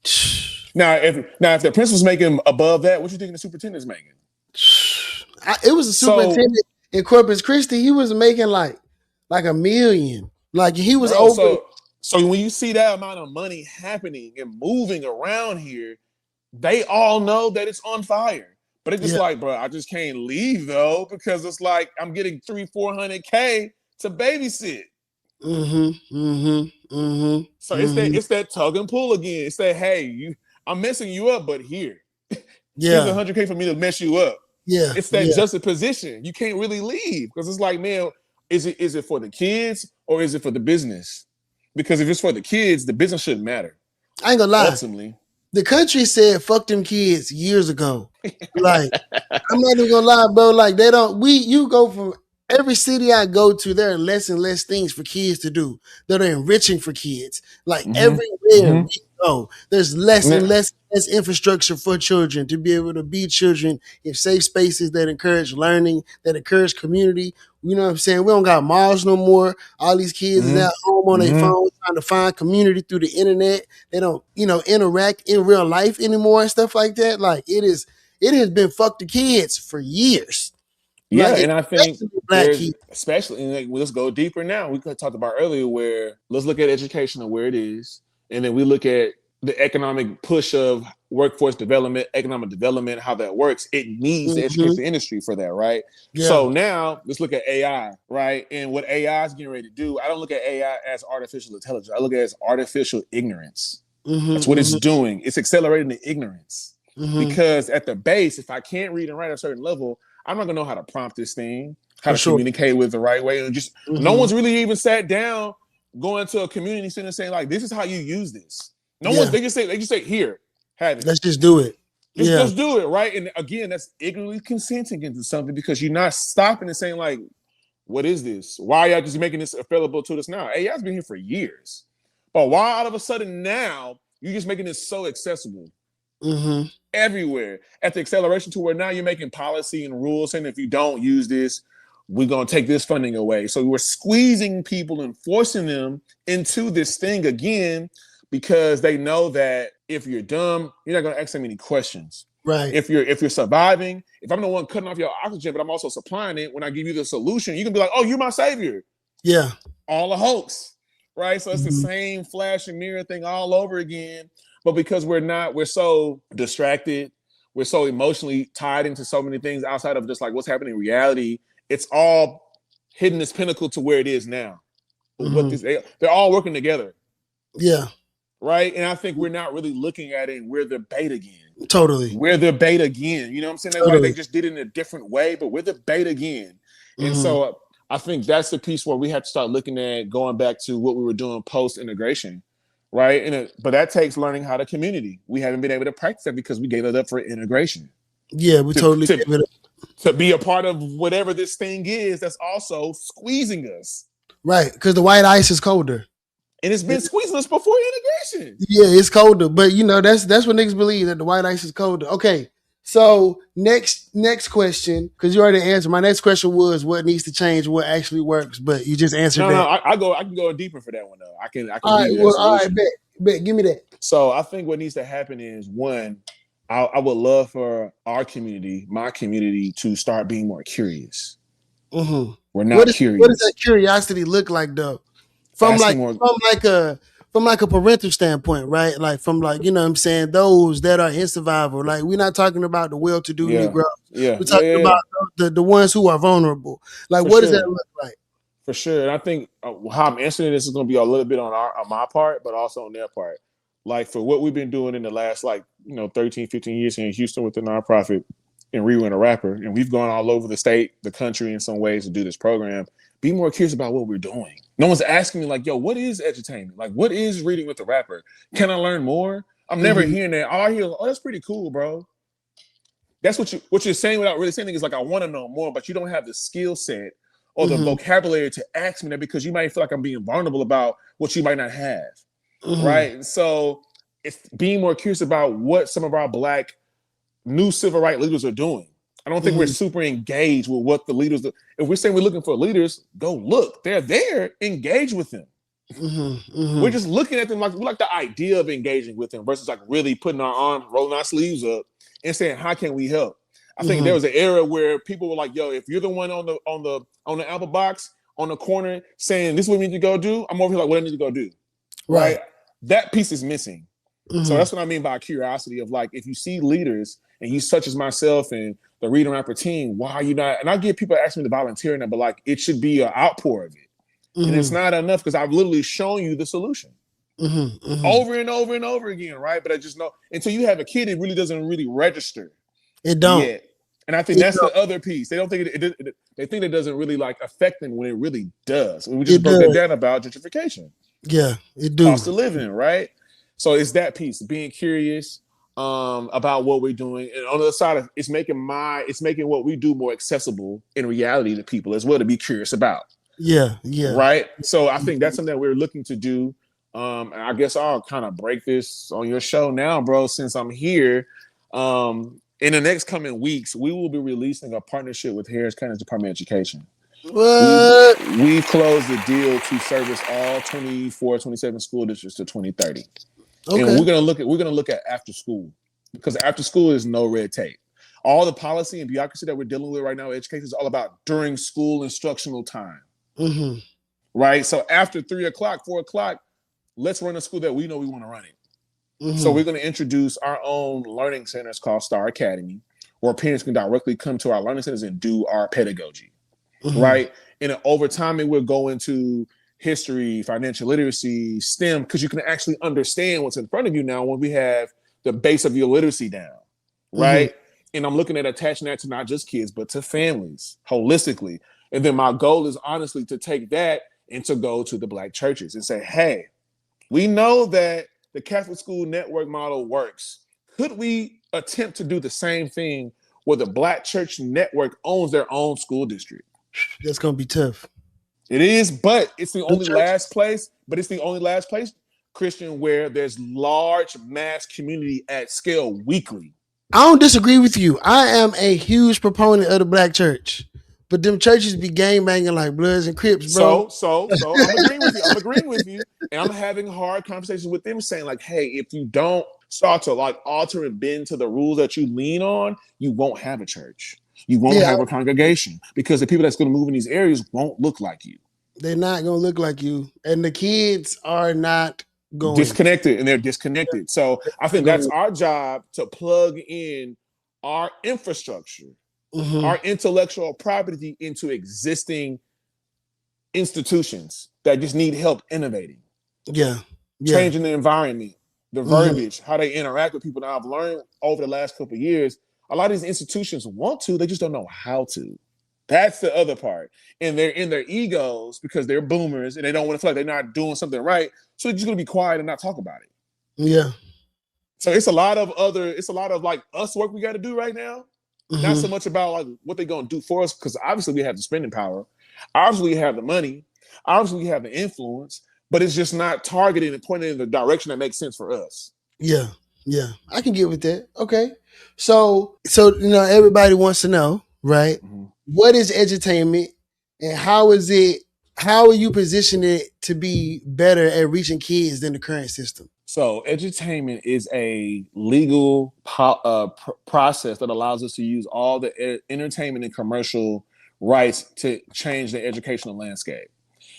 Now, if the principal's making above that, what you think the superintendent's making? It was a superintendent in Corpus Christi. He was making like $1 million. Like he was over. So when you see that amount of money happening and moving around here, they all know that it's on fire. But it's just like, bro, I just can't leave though, because it's like I'm getting 300-400K to babysit. So it's that tug and pull again. It's that, hey, I'm messing you up, but here's 100K for me to mess you up. Yeah, it's that juxtaposition. You can't really leave because it's like, man, is it for the kids or is it for the business? Because if it's for the kids, the business shouldn't matter. I ain't gonna lie. Ultimately, the country said "fuck them kids" years ago. Like, I'm not even gonna lie, bro. Like, they don't. You go from every city I go to, there are less and less things for kids to do that are enriching for kids. Like Mm-hmm. everywhere Mm-hmm. we go, there's less and less infrastructure for children to be able to be children in safe spaces that encourage learning, that encourage community. You know what I'm saying? We don't got malls no more. All these kids is Mm-hmm. at home on their Mm-hmm. phone trying to find community through the internet. They don't, interact in real life anymore and stuff like that. Like it has been fuck the kids for years. Yeah, Like and I think especially black there's kids. especially and like, let's go deeper now. We talked about earlier where let's look at education and where it is, and then we look at the economic push of workforce development, economic development, how that works. It needs the Mm-hmm. education industry for that, right? Yeah. So now let's look at AI, right? And what AI is getting ready to do. I don't look at AI as artificial intelligence. I look at it as artificial ignorance. That's Mm-hmm. what it's Mm-hmm. doing. It's accelerating the ignorance. Mm-hmm. Because at the base, if I can't read and write at a certain level, I'm not gonna know how to prompt this thing, how For to sure. communicate with the right way. And just no Mm-hmm. one's really even sat down, going to a community center saying, like, this is how you use this. No one's Yeah. they just say, here, have it. Let's just do it. Yeah. Just do it, right? And again, that's ignorantly consenting into something because you're not stopping and saying, like, what is this? Why are y'all just making this available to us now? AI's been here for years. But why all of a sudden now you're just making this so accessible? Mm-hmm. Everywhere at the acceleration to where now you're making policy and rules saying if you don't use this, we're going to take this funding away. So we're squeezing people and forcing them into this thing again because they know that if you're dumb, you're not going to ask them any questions. Right. If you're surviving, if I'm the one cutting off your oxygen, but I'm also supplying it, when I give you the solution, you can be like, oh, you're my savior. Yeah. All a hoax, right? So it's the Mm-hmm. same flash and mirror thing all over again. But because we're so distracted, we're so emotionally tied into so many things outside of just like what's happening in reality, it's all hitting this pinnacle to where it is now. Mm-hmm. They're all working together, Yeah. right? And I think we're not really looking at it and we're the bait again. Totally. We're the bait again. You know what I'm saying? Like Totally. they just did it in a different way, but we're the bait again. And Mm-hmm. so I think that's the piece where we have to start looking at going back to what we were doing post-integration, right? But that takes learning how to community. We haven't been able to practice that because we gave it up for integration. Yeah, we totally to, gave it up. to be a part of whatever this thing is that's also squeezing us. Right, because the white ice is colder. And it's been squeezing us before integration. Yeah, it's colder. But that's what niggas believe, that the white ice is colder. Okay. So next question, because you already answered. My next question was what needs to change, what actually works, but you just answered No, that. I can go deeper for that one though. I can All give right, you that well, all right, solution. bet. Give me that. So I think what needs to happen is one, I would love for our community, my community, to start being more curious. Mm-hmm. We're not curious. What does that curiosity look like though? From like a parental standpoint, right? Like from like, you know what I'm saying, those that are in survival. Like we're not talking about the well-to-do Negroes. We're talking about the ones who are vulnerable. Like For what does sure. that look like? For sure. And I think how I'm answering this is going to be a little bit on my part, but also on their part. Like for what we've been doing in the last 13, 15 years here in Houston with the nonprofit and Rewin a Rapper, and we've gone all over the state, the country in some ways to do this program. Be more curious about what we're doing. No one's asking me like, yo, what is edutainment? Like, what is reading with the rapper? Can I learn more? I'm never hearing that. All I hear, oh, that's pretty cool, bro. That's what you're saying without really saying is like, I want to know more, but you don't have the skill set or the vocabulary to ask me that because you might feel like I'm being vulnerable about what you might not have. Right. And so it's being more curious about what some of our Black new civil rights leaders are doing. I don't think we're super engaged with what the leaders do. If we're saying we're looking for leaders, go look. They're there. Engage with them. We're just looking at them like we like the idea of engaging with them versus like really putting our arms, rolling our sleeves up, and saying, "How can we help?" I think there was an era where people were like, "Yo, if you're the one on the apple box on the corner saying this is what we need to go do," I'm over here like, "What I need to go do?" Right? That piece is missing. So that's what I mean by curiosity of like, if you see leaders and you such as myself and the Read and Rapper team, why are you not? And I get people asking me to volunteer in that, but like it should be an outpour of it. And it's not enough because I've literally shown you the solution over and over and over again, right? But I just know until you have a kid, it really doesn't really register. It don't. Yet. And I think that's the other piece. They don't think they think it doesn't really like affect them when it really does. And we just broke that down about gentrification. Yeah, it do. Cost of living, right? So it's that piece, being curious, about what we're doing. And on the other side of it's making what we do more accessible in reality to people as well to be curious about. Yeah. Right. So I think that's something that we're looking to do. And I guess I'll kind of break this on your show now, bro, since I'm here. In the next coming weeks, we will be releasing a partnership with Harris County Department of Education. What? We've closed the deal to service all 24, 27 school districts to 2030. Okay. And we're gonna look at after school, because after school is no red tape. All the policy and bureaucracy that we're dealing with right now, education is all about during school instructional time. Mm-hmm. Right. So after 3 o'clock, 4 o'clock, let's run a school that we know we want to run it. Mm-hmm. So we're going to introduce our own learning centers called Star Academy, where parents can directly come to our learning centers and do our pedagogy. Mm-hmm. Right. And over time, it will go into history, financial literacy, STEM, because you can actually understand what's in front of you now when we have the base of your literacy down. Right. Mm-hmm. And I'm looking at attaching that to not just kids, but to families holistically. And then my goal is honestly to take that and to go to the Black churches and say, hey, we know that the Catholic school network model works. Could we attempt to do the same thing where the Black church network owns their own school district? That's going to be tough. It is, but it's the only last place, Christian, where there's large mass community at scale weekly. I don't disagree with you. I am a huge proponent of the Black church. But them churches be gang banging like Bloods and Crips, bro. So I'm agreeing with you. And I'm having hard conversations with them saying like, hey, if you don't start to like alter and bend to the rules that you lean on, you won't have a church. You won't have a congregation, because the people that's going to move in these areas won't look like you. They're not going to look like you. And the kids are not going. Disconnected, and they're disconnected. So I think that's our job, to plug in our infrastructure, mm-hmm. our intellectual property into existing institutions that just need help innovating. Yeah. Changing the environment, the verbiage, how they interact with people. Now, I've learned over the last couple of years, a lot of these institutions want to, they just don't know how to. That's the other part. And they're in their egos because they're boomers and they don't want to feel like they're not doing something right. So they're just going to be quiet and not talk about it. Yeah. So it's a lot of like us work we got to do right now. Mm-hmm. Not so much about like what they're going to do for us, because obviously we have the spending power. Obviously we have the money. Obviously we have the influence, but it's just not targeted and pointed in the direction that makes sense for us. Yeah. I can get with that. Okay. So everybody wants to know, right? Mm-hmm. What is edutainment, and how are you positioning it to be better at reaching kids than the current system? So edutainment is a legal process that allows us to use all the entertainment and commercial rights to change the educational landscape.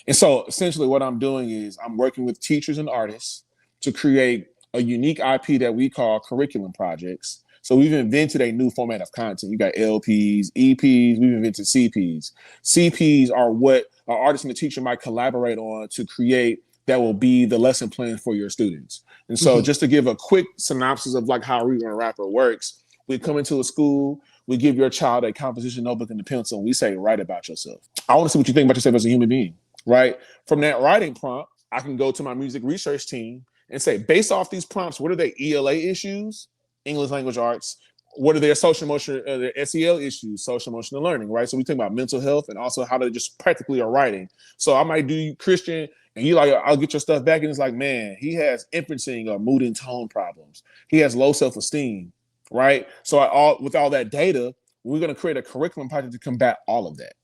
And so essentially what I'm doing is I'm working with teachers and artists to create a unique IP that we call curriculum projects. So we've invented a new format of content. You got LPs, EPs, we've invented CPs. CPs are what an artist and a teacher might collaborate on to create that will be the lesson plan for your students. And so just to give a quick synopsis of like how Read and Rapper works, we come into a school, we give your child a composition notebook and a pencil, and we say, write about yourself. I want to see what you think about yourself as a human being, right? From that writing prompt, I can go to my music research team and say, based off these prompts, what are their ELA issues? English language arts. What are their social emotional, their SEL issues, social emotional learning, right? So we think about mental health and also how they just practically are writing. So I might do Christian, and you like, I'll get your stuff back, and it's like, man, he has inferencing or mood and tone problems. He has low self-esteem, right? So with all that data, we're going to create a curriculum project to combat all of that.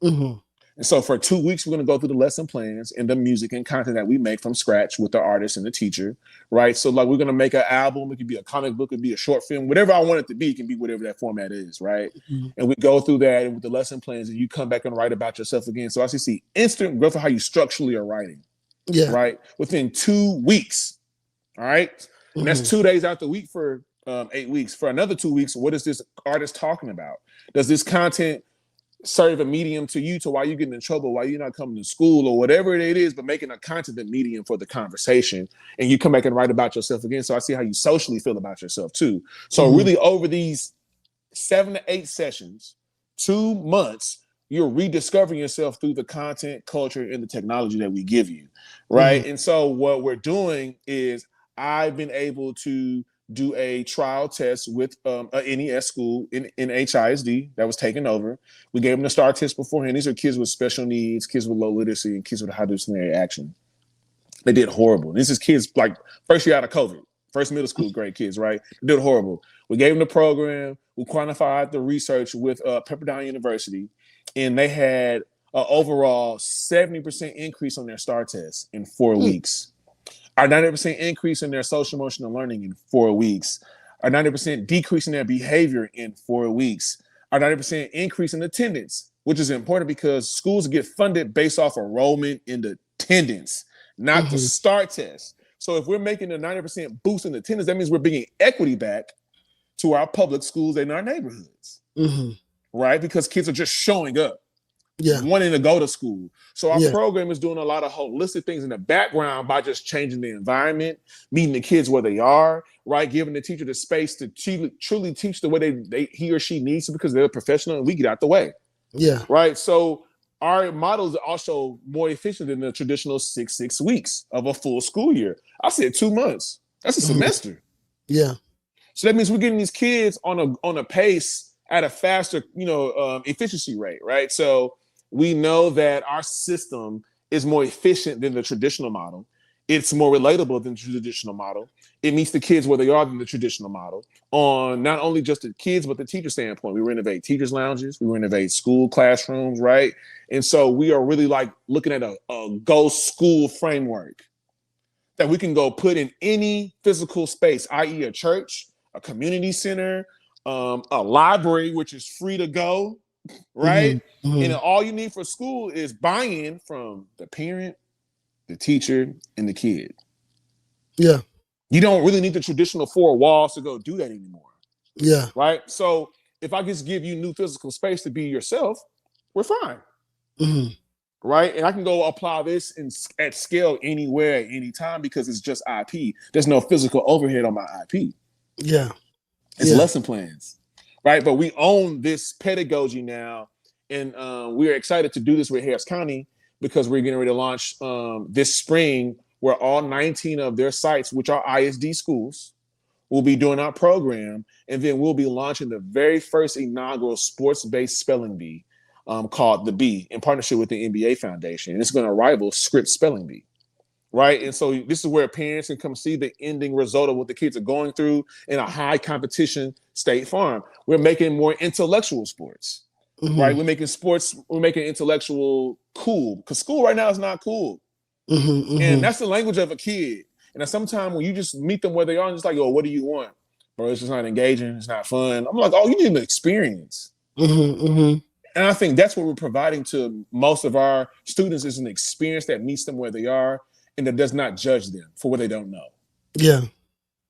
Mm-hmm. And so for 2 weeks, we're going to go through the lesson plans and the music and content that we make from scratch with the artist and the teacher, right? So like we're going to make an album. It could be a comic book. It could be a short film. Whatever I want it to be, it can be whatever that format is, right? Mm-hmm. And we go through that with the lesson plans, and you come back and write about yourself again. So I see instant growth of how you structurally are writing, right? Within 2 weeks, all right? Mm-hmm. And that's 2 days out the week for 8 weeks. For another 2 weeks, what is this artist talking about? Does this content serve a medium to you to why you're getting in trouble, why you're not coming to school, or whatever it is, but making a content medium for the conversation, and you come back and write about yourself again. So I see how you socially feel about yourself too. So really over these 7 to 8 sessions, 2 months, you're rediscovering yourself through the content, culture, and the technology that we give you, right? And so what we're doing is I've been able to do a trial test with a NES school in HISD that was taken over. We gave them the STAR test beforehand. These are kids with special needs, kids with low literacy, and kids with high disciplinary action. They did horrible. This is kids like first year out of COVID, first middle school grade kids, right? They did horrible. We gave them the program. We quantified the research with Pepperdine University, and they had an overall 70% increase on their STAR test in 4 weeks. Our 90% increase in their social emotional learning in 4 weeks. Our 90% decrease in their behavior in 4 weeks. Our 90% increase in attendance, which is important because schools get funded based off enrollment in attendance, not the STAR test. So if we're making a 90% boost in attendance, that means we're bringing equity back to our public schools in our neighborhoods, right? Because kids are just showing up, wanting to go to school. So our program is doing a lot of holistic things in the background by just changing the environment, meeting the kids where they are, right? Giving the teacher the space to truly teach the way he or she needs to because they're a professional and we get out the way. Yeah. Right? So our models are also more efficient than the traditional 6 weeks of a full school year. I said 2 months. That's a semester. Yeah. So that means we're getting these kids on a pace at a faster, efficiency rate, right? So we know that our system is more efficient than the traditional model. It's more relatable than the traditional model. It meets the kids where they are than the traditional model on not only just the kids, but the teacher standpoint. We renovate teachers' lounges. We renovate school classrooms, right? And so we are really like looking at a go school framework that we can go put in any physical space, i.e. a church, a community center, a library, which is free to go, right? And all you need for school is buy-in from the parent, the teacher, and the kid. Yeah. You don't really need the traditional 4 walls to go do that anymore. Yeah. Right? So if I just give you new physical space to be yourself, we're fine. Right? And I can go apply this at scale anywhere at any time because it's just IP. There's no physical overhead on my IP. Yeah. It's lesson plans. Right? But we own this pedagogy now. And we're excited to do this with Harris County because we're getting ready to launch this spring where all 19 of their sites, which are ISD schools, will be doing our program. And then we'll be launching the very first inaugural sports-based spelling bee called The Bee in partnership with the NBA Foundation. And it's going to rival Script Spelling Bee. Right. And so this is where parents can come see the ending result of what the kids are going through in a high competition State Farm. We're making more intellectual sports. Right. We're making intellectual cool because school right now is not cool. And that's the language of a kid. And sometimes when you just meet them where they are, and just like, oh, what do you want? Bro, it's just not engaging. It's not fun. I'm like, oh, you need an experience. And I think that's what we're providing to most of our students is an experience that meets them where they are and that does not judge them for what they don't know. Yeah.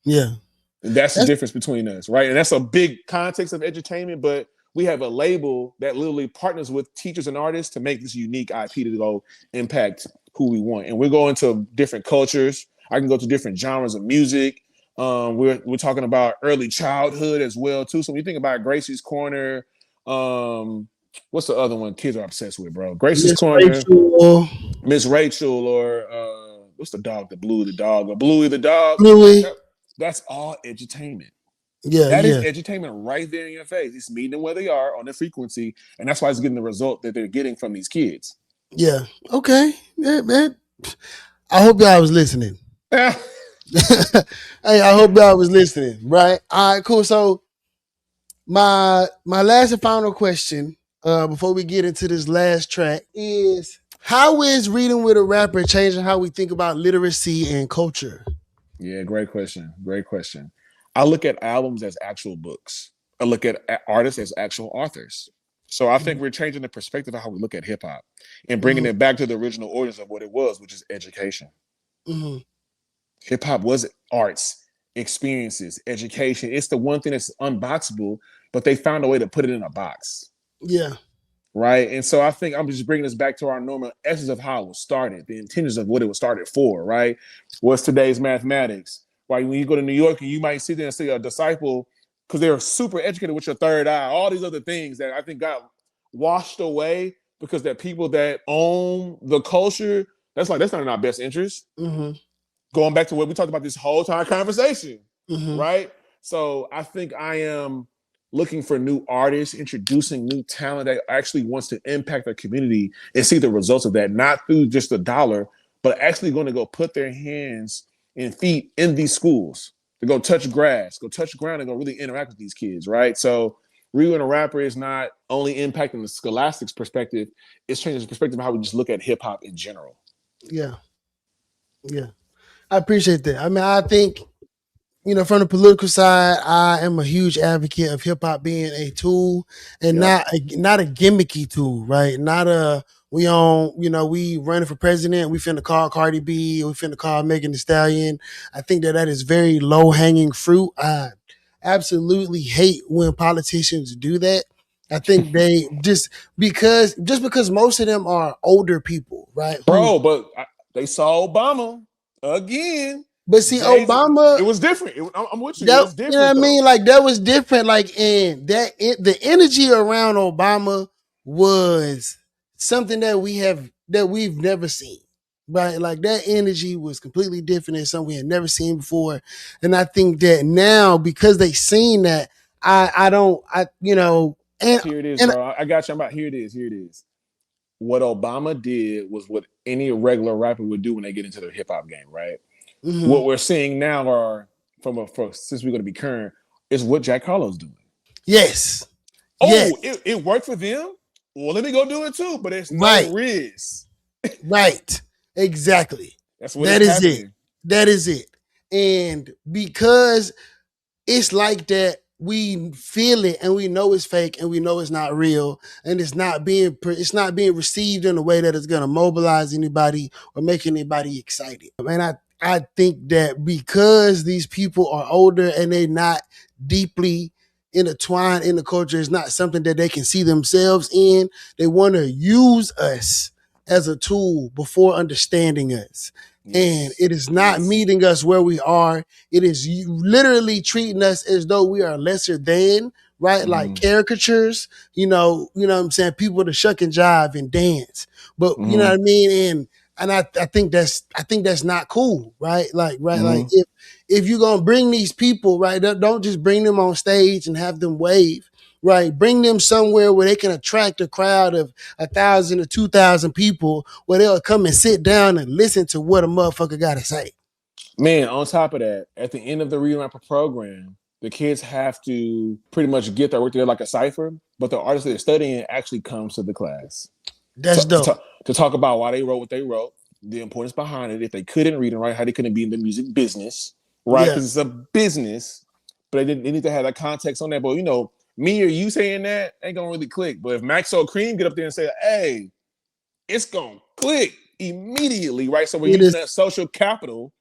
Yeah. And that's the difference between us, right? And that's a big context of edutainment, but we have a label that literally partners with teachers and artists to make this unique IP to go impact who we want. And we're going to different cultures. I can go to different genres of music. We're talking about early childhood as well, too. So when you think about Gracie's Corner, what's the other one kids are obsessed with, bro? Gracie's Corner, Miss Rachel, or what's the dog, the Bluey the dog, or Bluey the dog? Bluey. That's all edutainment. Yeah, that is edutainment right there in your face. It's meeting them where they are on the frequency, and that's why it's getting the result that they're getting from these kids. Yeah. Okay. Yeah, man. I hope y'all was listening. Hey, I hope y'all was listening. Right. All right. Cool. So my last and final question, before we get into this last track, is how is reading with a rapper changing how we think about literacy and culture? Yeah. Great question. Great question. I look at albums as actual books. I look at artists as actual authors. So I think we're changing the perspective of how we look at hip hop and bringing it back to the original origins of what it was, which is education. Hip hop was arts, experiences, education. It's the one thing that's unboxable, but they found a way to put it in a box. Yeah. Right. And so I think I'm just bringing this back to our normal essence of how it was started, the intentions of what it was started for. Right. What's today's mathematics? Right. When you go to New York and you might sit there and see a disciple because they're super educated with your third eye, all these other things that I think got washed away because that people that own the culture, that's not in our best interest. Going back to what we talked about this whole entire conversation. Mm-hmm. right? So I think I am looking for new artists, introducing new talent that actually wants to impact their community and see the results of that, not through just a dollar, but actually going to go put their hands and feet in these schools to go touch grass, go touch ground, and go really interact with these kids, right? So Ryu and a rapper is not only impacting the scholastics perspective, it's changing the perspective of how we just look at hip hop in general. Yeah, yeah. I appreciate that. I mean, I think from the political side, I am a huge advocate of hip hop being a tool and Yep. not a gimmicky tool, right? Not a we running for president. We finna call Cardi B. We finna call Megan Thee Stallion. I think that is very low hanging fruit. I absolutely hate when politicians do that. I think they just because most of them are older people, right? Bro, but they saw Obama again. But see, It Obama, was different. I'm with you. It that was you know what different I though. mean? Like that was different. Like the energy around Obama was something that we've never seen. Right? Like that energy was completely different and something we had never seen before. And I think that now because they seen that, I don't I you know Here it is, and bro. I got you. I'm about here it is. Here it is. What Obama did was what any regular rapper would do when they get into the hip hop game, right? mhm. What we're seeing now are since we're going to be current is what Jack Harlow's doing. Yes. Yes. Oh, it worked for them. Well, let me go do it too. But there's no Right. risk. Right. Exactly. That's what is That is it. happening. That is it. And because it's like that, we feel it and we know it's fake and we know it's not real and it's not being received in a way that is going to mobilize anybody or make anybody excited. And I think that because these people are older and they're not deeply intertwined in the culture, it's not something that they can see themselves in. They want to use us as a tool before understanding us. And Yes. it is not Yes. meeting us where we are. It is literally treating us as though we are lesser than, right? Like Mm-hmm. caricatures, what I'm saying, people to shuck and jive and dance. But you know Mm-hmm. what I mean? And I think that's not cool, right? Like, right, like Mm-hmm. if you're gonna bring these people, right, don't just bring them on stage and have them wave. Right, bring them somewhere where they can attract a crowd of 1,000 or 2,000 people, where they'll come and sit down and listen to what a motherfucker got to say. Man, on top of that, at the end of the rewrite program, the kids have to pretty much get their work together like a cipher, but the artist that they're studying actually comes to the class That's dope. to talk about why they wrote what they wrote, the importance behind it, if they couldn't read and write, how they couldn't be in the music business, right? Yeah, Because it's a business, but they need to have that context on that. But me or you saying that ain't gonna really click. But if Maxo Cream get up there and say, "Hey, it's gonna click immediately," right? So we're it using is. that social capital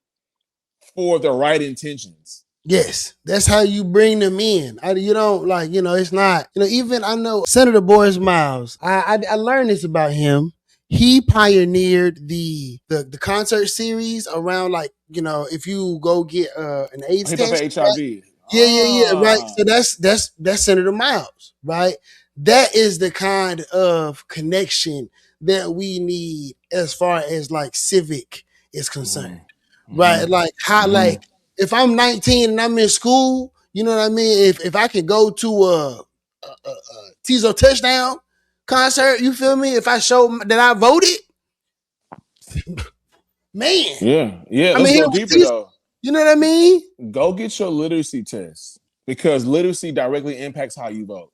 for the right intentions. Yes, that's how you bring them in. You don't it's not. Even I know Senator Boris Miles. I learned this about him. He pioneered the concert series around if you go get an AIDS Hip hop test. HIV. Yeah, yeah, yeah. Right. Ah. So that's Senator Miles, right? That is the kind of connection that we need as far as like civic is concerned, Mm-hmm. right? Like how Mm-hmm. like if I'm 19 and I'm in school, you know what I mean? If I can go to a Tizo touchdown concert, you feel me? If I show that I voted, man. Yeah. Yeah. I Let's mean, here go with deeper these, though. you know what I mean? Go get your literacy test because literacy directly impacts how you vote.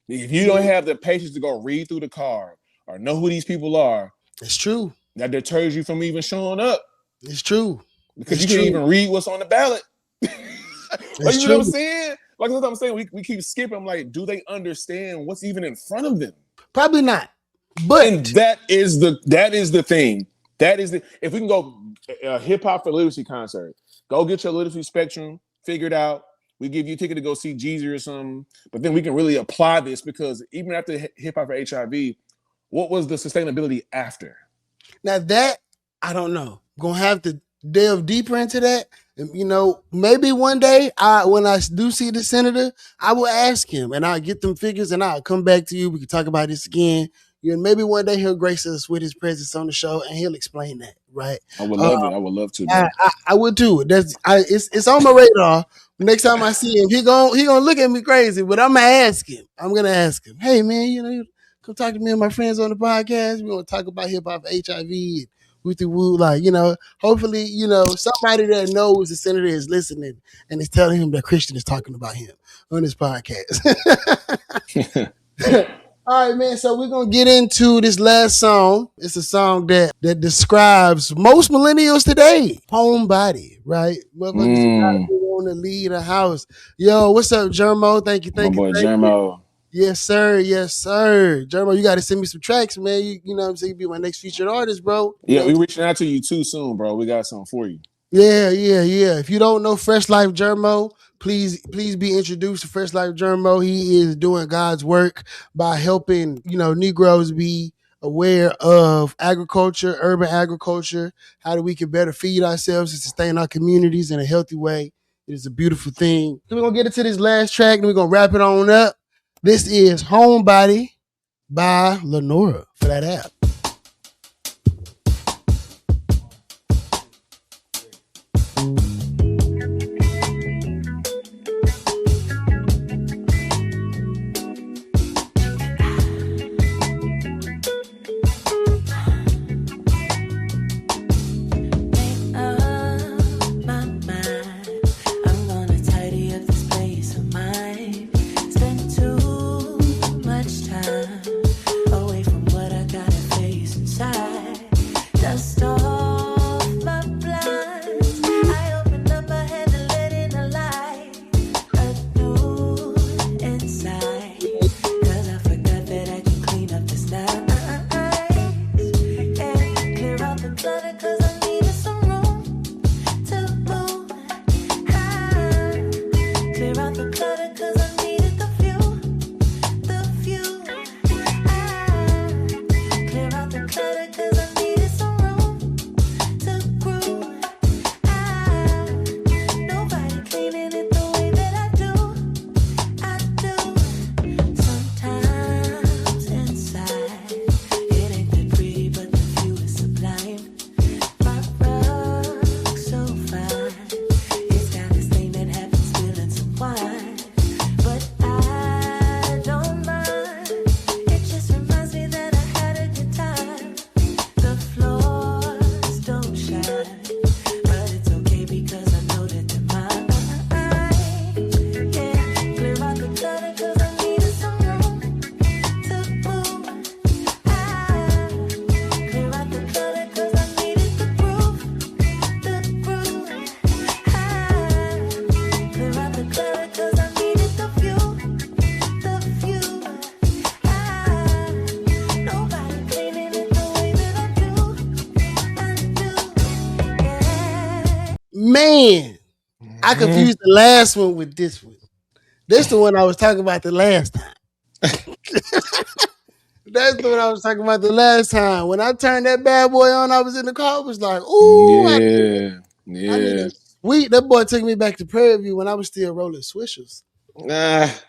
If you don't Mhm. have the patience to go read through the card or know who these people are, It's true. that deters you from even showing up It's true. because It's you can't true. even read what's on the ballot. Like It's you know what I'm true. saying? Like what I'm saying, we keep skipping. I'm like, do they understand what's even in front of them? Probably not. And But that is the thing. That is the if we can go hip hop for literacy concert, go get your literacy spectrum figured out. We give you a ticket to go see Jeezy or something, but then we can really apply this because even after hip hop for HIV, what was the sustainability after? now that I don't know. Gonna have to delve deeper into that. And, maybe one day when I do see the senator, I will ask him and I'll get them figures and I'll come back to you. We can talk about this again. maybe one day he'll grace us with his presence on the show, and he'll explain that, right? I would Uh, love it. I would love to, I, bro. I, I would too. It's on my radar. Next time I see him, he gonna look at me crazy, but I'm gonna ask him. I'm gonna ask him, hey man, come talk to me and my friends on the podcast. We're gonna talk about hip hop, HIV, and woo woo. Like, hopefully, somebody that knows the senator is listening and is telling him that Christian is talking about him on this podcast. All right, man. So we're gonna get into this last song. It's a song that describes most millennials today. Homebody, right? Motherfuckers who gotta mm, want to leave the house. Yo, what's up, Jermo? Thank you, my thank you, boy thank you. Jermo. Yes, sir. Yes, sir. Jermo, you got to send me some tracks, man. You know what I'm saying? You be my next featured artist, bro. You Yeah, know. we reaching out to you too soon, bro. We got something for you. Yeah, yeah, yeah. If you don't know Fresh Life Germo, please be introduced to Fresh Life Germo. He is doing God's work by helping, Negroes be aware of agriculture, urban agriculture, how we can better feed ourselves and sustain our communities in a healthy way. It is a beautiful thing. So we're gonna get into this last track and we're gonna wrap it on up. This is Homebody by Lenora for that app. Man, I confused the last one with this one. This the one I was talking about the last time. That's the one I was talking about the last time. When I turned that bad boy on, I was in the car. I was like, ooh, Yeah, I need yeah. a sweet. That boy took me back to Prairie View when I was still rolling swishers. Ah,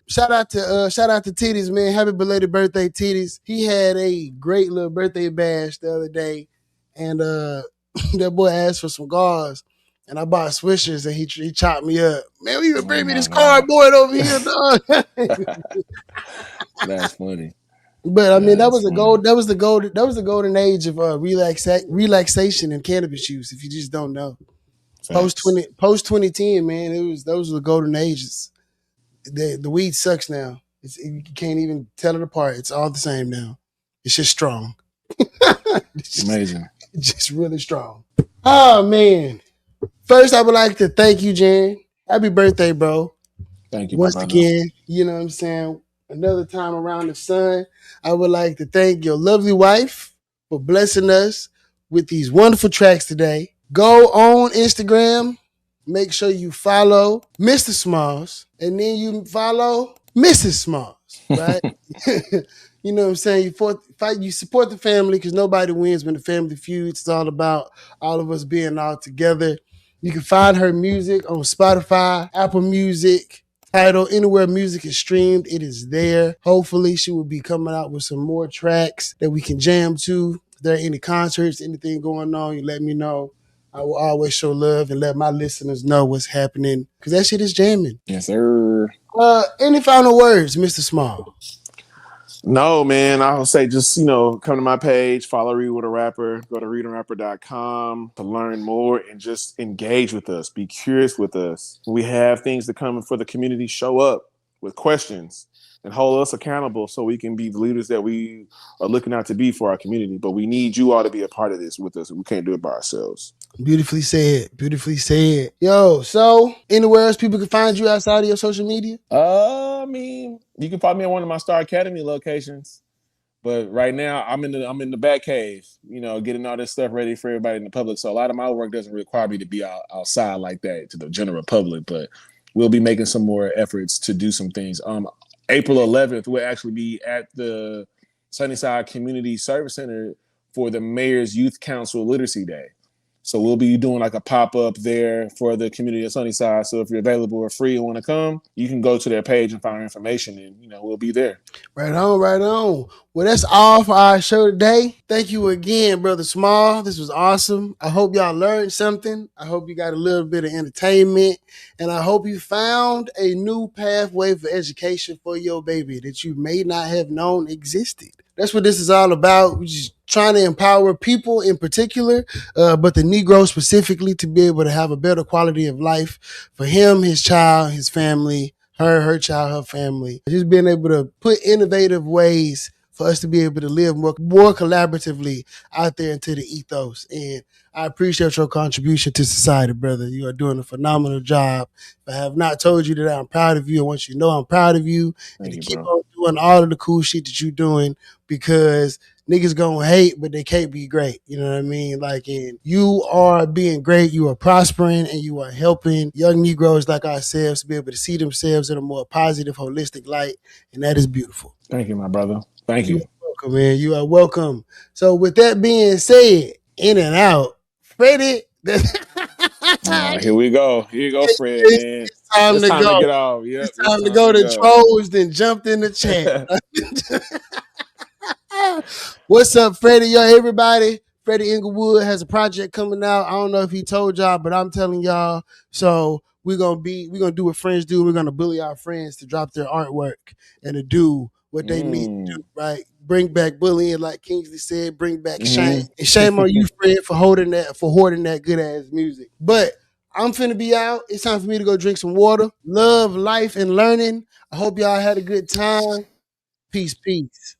Shout out to Titties, man. Happy belated birthday, Titties. He had a great little birthday bash the other day, and that boy asked for some gauze, and I bought swishers, and he chopped me up. Man, you even oh bring me my this god, cardboard over here, dog. that's funny. But I mean, that That's was the funny. gold. That was the golden age of relaxation and cannabis use. If you just don't know, Facts. post 2010, man, those were the golden ages. The weed sucks now. You can't even tell it apart. It's all the same now. It's just strong. it's, just, Amazing. it's just really strong. Oh man! First, I would like to thank you, Jan. Happy birthday, bro. Thank you, my Once brother. again, you know what I'm saying? Another time around the sun. I would like to thank your lovely wife for blessing us with these wonderful tracks today. Go on Instagram. Make sure you follow Mr. Smalls and then you follow Mrs. Smalls, right? You know what I'm saying? You support the family because nobody wins when the family feuds. It's all about all of us being all together. You can find her music on Spotify, Apple Music, Title anywhere music is streamed, it is there. Hopefully, she will be coming out with some more tracks that we can jam to. If there are any concerts, anything going on, you let me know. I will always show love and let my listeners know what's happening because that shit is jamming. Yes, sir. Any final words, Mr. Small? No, man. I'll say just, come to my page, follow Read with a Rapper, go to readandrapper.com to learn more and just engage with us. Be curious with us. When we have things to come for the community, show up with questions and hold us accountable so we can be the leaders that we are looking out to be for our community. But we need you all to be a part of this with us. We can't do it by ourselves. Beautifully said. Beautifully said. Yo, so anywhere else people can find you outside of your social media? I mean, you can find me at one of my Star Academy locations. But right now, I'm in the back cave, getting all this stuff ready for everybody in the public. So a lot of my work doesn't require me to be outside like that to the general public. But we'll be making some more efforts to do some things. April 11th, we'll actually be at the Sunnyside Community Service Center for the Mayor's Youth Council Literacy Day. So we'll be doing like a pop-up there for the community of Sunnyside. So if you're available or free and want to come, you can go to their page and find information and, we'll be there. Right on, right on. Well, that's all for our show today. Thank you again, Brother Small. This was awesome. I hope y'all learned something. I hope you got a little bit of entertainment. And I hope you found a new pathway for education for your baby that you may not have known existed. That's what this is all about. We're just trying to empower people in particular, but the Negro specifically to be able to have a better quality of life for him, his child, his family, her child, her family. Just being able to put innovative ways for us to be able to live more collaboratively out there into the ethos. And I appreciate your contribution to society, brother. You are doing a phenomenal job. If I have not told you that I'm proud of you, I want you to know I'm proud of you. Thank And to you, keep bro. on doing all of the cool shit that you're doing because niggas gonna hate, but they can't be great. You know what I mean? Like, and you are being great, you are prospering, and you are helping young Negroes like ourselves to be able to see themselves in a more positive, holistic light. And that is beautiful. Thank you, my brother. Thank You you. are welcome, man. You are welcome. So with that being said, in and out, Freddie. Here we go. Here you go, Fred, it's, man. it's time It's to time to go. get off. Yep, It's it's time to time go to to go. trolls, then jumped in the chat. What's up, Freddie? Yo, everybody. Freddie Inglewood has a project coming out. I don't know if he told y'all, but I'm telling y'all. So we're gonna do what friends do. We're gonna bully our friends to drop their artwork and to do what they need to do, right? Bring back bullying, like Kingsley said, bring back shame. And shame on you, Fred, for hoarding that good ass music. But I'm finna be out. It's time for me to go drink some water. Love, life, and learning. I hope y'all had a good time. Peace, peace.